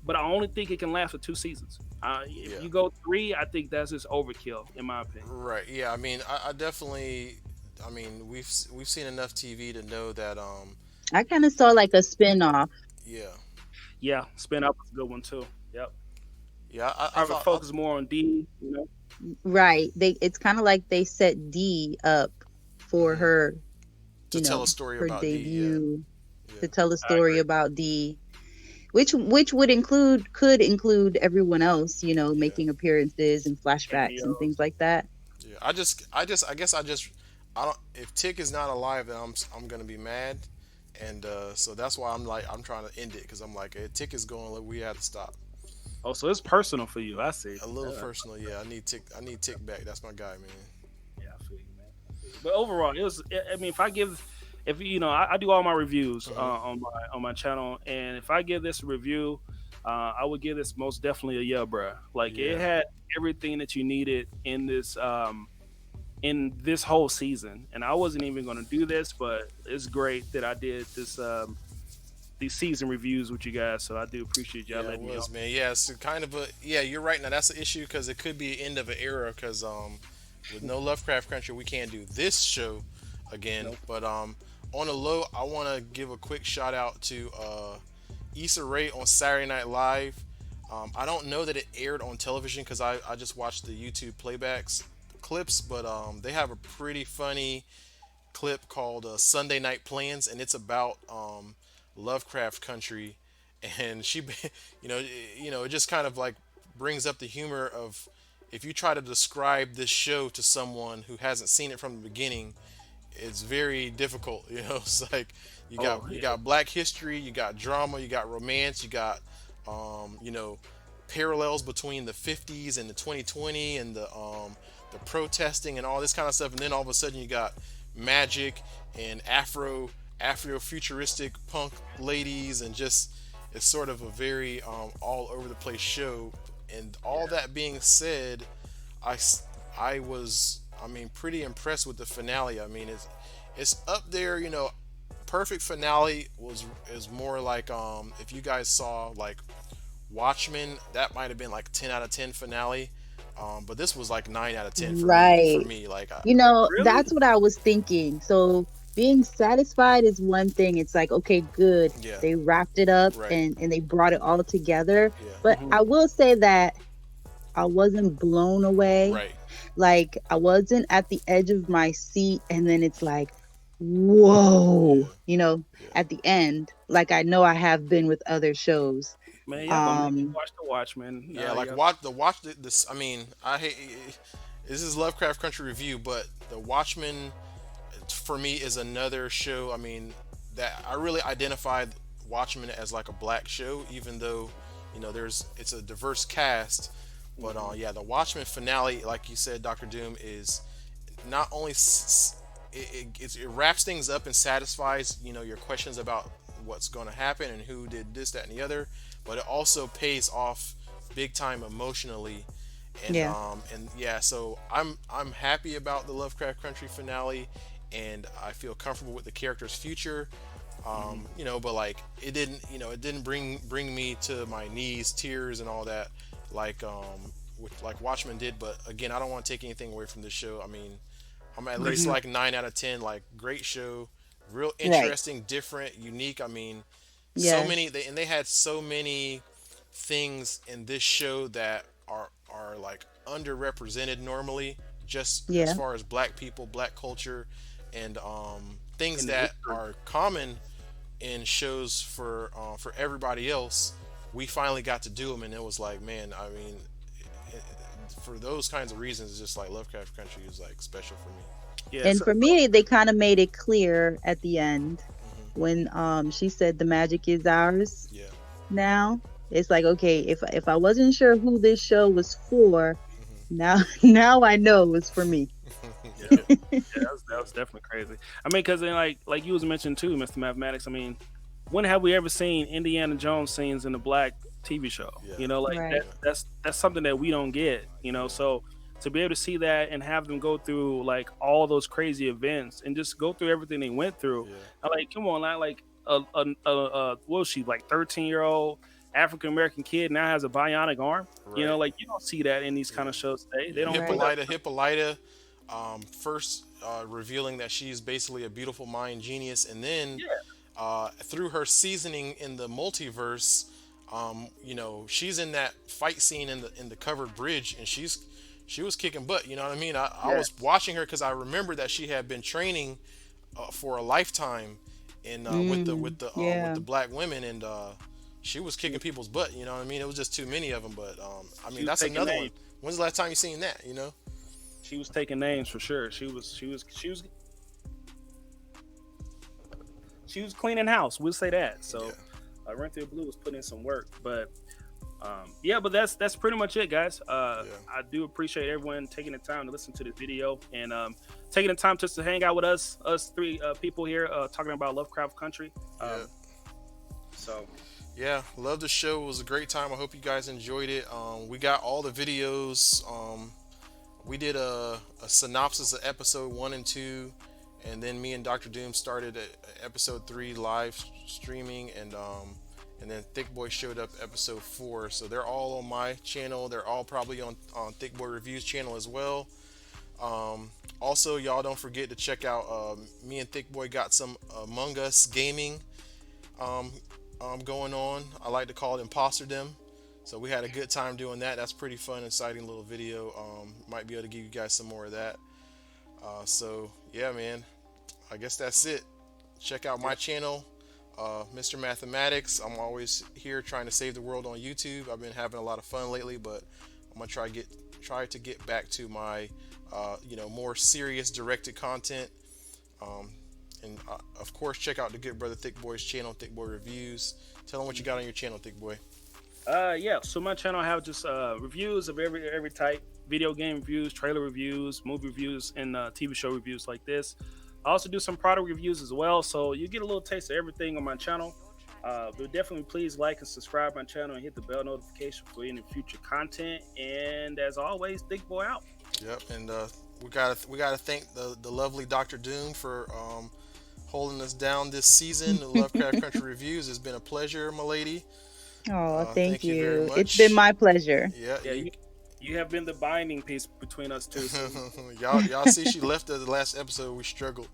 But I only think it can last for 2 seasons. If yeah. you go three, I think that's just overkill, in my opinion. Right. Yeah. I mean, I definitely. I mean, we've seen enough TV to know that. I kind of saw like a spin-off. Yeah. Yeah, spin up was a good one too. Yep. Yeah. I Probably thought focus more on D. Right. It's kind of like they set Dee up for hmm her, to tell a story her about D. Yeah. debut, Yeah. to tell a I story agree. about Dee, which could include everyone else, Yeah. making appearances and flashbacks and things Cameos. like that. Yeah. I guess I don't. If Tick is not alive, then I'm gonna be mad, and so that's why I'm like I'm trying to end it because I'm like, hey, Tick is going. We have to stop. Oh, so it's personal for you. I see. A little personal. Yeah. I need Tick. I need Tick back. That's my guy, man. Yeah, I feel you, man. I feel you. But overall, it was. I mean, if I do all my reviews Uh-huh. on my channel, and if I give this a review, I would give this most definitely a yeah, bruh. Like it Yeah. had everything that you needed in this whole season, and I wasn't even going to do this, but it's great that I did this these season reviews with you guys. So I do appreciate y'all Yeah, it letting me on. was, man. Yeah, it's kind of a yeah. You're right. Now that's the issue because it could be end of an era. Because with no Lovecraft Country, we can't do this show again. Nope. But on the low, I want to give a quick shout out to Issa Rae on Saturday Night Live. I don't know that it aired on television because I just watched the YouTube playbacks clips, but they have a pretty funny clip called Sunday Night Plans, and it's about Lovecraft Country, and she, you know, it just kind of like brings up the humor of if you try to describe this show to someone who hasn't seen it from the beginning, it's very difficult. It's like Oh you yeah, got Black history, you got drama, you got romance, you got you know parallels between the 50s and the 2020 and the protesting and all this kind of stuff, and then all of a sudden you got magic and Afro futuristic punk ladies, and just it's sort of a very all over the place show. And all yeah. that being said, I I was I mean pretty impressed with the finale. I mean it's up there, perfect finale was is more like if you guys saw like Watchmen, that might have been like 10 out of 10 finale. But this was like 9 out of 10 for Right. me like Really? That's what I was thinking. So being satisfied is one thing. It's like, okay, good. yeah, They wrapped it up right, and they brought it all together. yeah, But Hmm. I will say that I wasn't blown away. right, Like I wasn't at the edge of my seat and then it's like, whoa, yeah, yeah, at the end, like I know I have been with other shows. Man, y'all gonna make me Um, watch the Watchmen. yeah. Like Yeah. watch this. I mean, I hate this is Lovecraft Country review, but the Watchmen for me is another show. I mean, that I really identified Watchmen as like a black show, even though there's it's a diverse cast. But yeah, the Watchmen finale, like you said, Doctor Doom, is not only it wraps things up and satisfies your questions about what's going to happen and who did this, that, and the other, but it also pays off big time emotionally. Yeah. And yeah, so I'm happy about the Lovecraft Country finale, and I feel comfortable with the character's future. But like it didn't bring me to my knees, tears and all that, like like Watchmen did. But again, I don't want to take anything away from this show. I mean, I'm at Great least show. Hmm. like 9 out of 10. Like, great show, real Right. interesting, different, unique. I mean, so many Yes. and they had so many things in this show that are like underrepresented normally, just as Yeah. far as black people, black culture, and things In the that history. are common in shows for everybody else. We finally got to do them, and it was like, man, I mean, for those kinds of reasons, it's just like Lovecraft Country is like special for me. Yeah. And So, for me, they kind of made it clear at the end Hmm. when she said the magic is ours Yeah. now. It's like, okay, if I wasn't sure who this show was for, Hmm. now now I know it was for me. yeah. Yeah. Yeah, that Yeah. was definitely crazy. I mean, because then like you was mentioned too, Mr. Mathematics. I mean, when have we ever seen Indiana Jones scenes in a black TV show? Yeah. Like Right. that. Yeah. That's something that we don't get. So to be able to see that and have them go through like all those crazy events and just go through everything they went through, Yeah. I'm like, come on, like what was she like 13-year-old African American kid now has a bionic arm? Right. Like you don't see that in these kind Yeah. of shows today. They Yeah. don't put Right. that. Hippolyta, first revealing that she's basically a beautiful mind genius, and then Yeah, through her seasoning in the multiverse, she's in that fight scene in the covered bridge, and she was kicking butt. You know what I mean? I yeah. was watching her because I remember that she had been training for a lifetime in Mm, with yeah. the black women, and she was kicking people's butt. You know what I mean? It was just too many of them. But I She mean, was that's taking another one. names. When's the last time you seen that? You know? She was taking names for sure. She was cleaning house. We'll say that. Yeah. So, Renthia Blue was putting in some work. But yeah, but that's pretty much it, guys. Yeah. I do appreciate everyone taking the time to listen to this video and taking the time just to hang out with us three people here talking about Lovecraft Country. Yeah. So Yeah, love the show. It was a great time. I hope you guys enjoyed it. We got all the videos. We did a synopsis of episode 1 and 2, and then me and Dr. Doom started at episode 3 live streaming, and then ThiccBoi showed up episode 4. So they're all on my channel. They're all probably on ThiccBoi Reviews channel as well. Also, y'all don't forget to check out me and ThiccBoi got some Among Us gaming um, going on. I like to call it Imposter Dem. So we had a good time doing that. That's pretty fun, exciting little video. Might be able to give you guys some more of that. So yeah, man. I guess that's it. Check out my channel, Mr. Mathematics. I'm always here trying to save the world on YouTube. I've been having a lot of fun lately, but I'm gonna try to get back to my more serious directed content. Um, and of course, check out the good brother ThiccBoi's channel, ThiccBoi Reviews. Tell them what you got on your channel, ThiccBoi. yeah, so my channel I have just reviews of every type: video game reviews, trailer reviews, movie reviews, and TV show reviews like this. I also do some product reviews as well, so you get a little taste of everything on my channel. But definitely please like and subscribe my channel and hit the bell notification for any future content. And as always, ThiccBoi out. Yep, and we gotta thank the lovely Dr. Doom for holding us down this season. The Lovecraft Country Reviews has been a pleasure, my lady. Oh, thank Thank you very you. It's been much. my pleasure. Yeah, Yeah, you have been the binding piece between us two. So y'all see she left us the last episode. We struggled.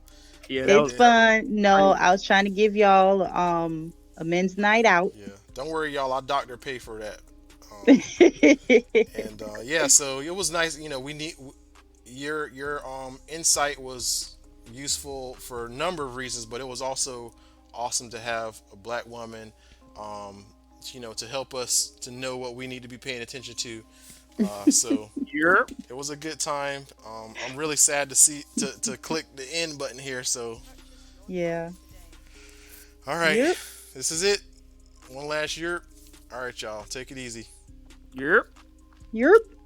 yeah, that It's was Yeah, fun. No, crazy. I was trying to give y'all a men's night out. yeah. Don't worry, y'all. Our doctor pay for that. And yeah, so it was nice. We need your insight was useful for a number of reasons, but it was also awesome to have a black woman, um, to help us to know what we need to be paying attention to. So You're it was a good time. I'm really sad to see to click the end button here. So Yeah. all right, Yep. this is it. One last year. All right, y'all. Take it easy. you're Yep.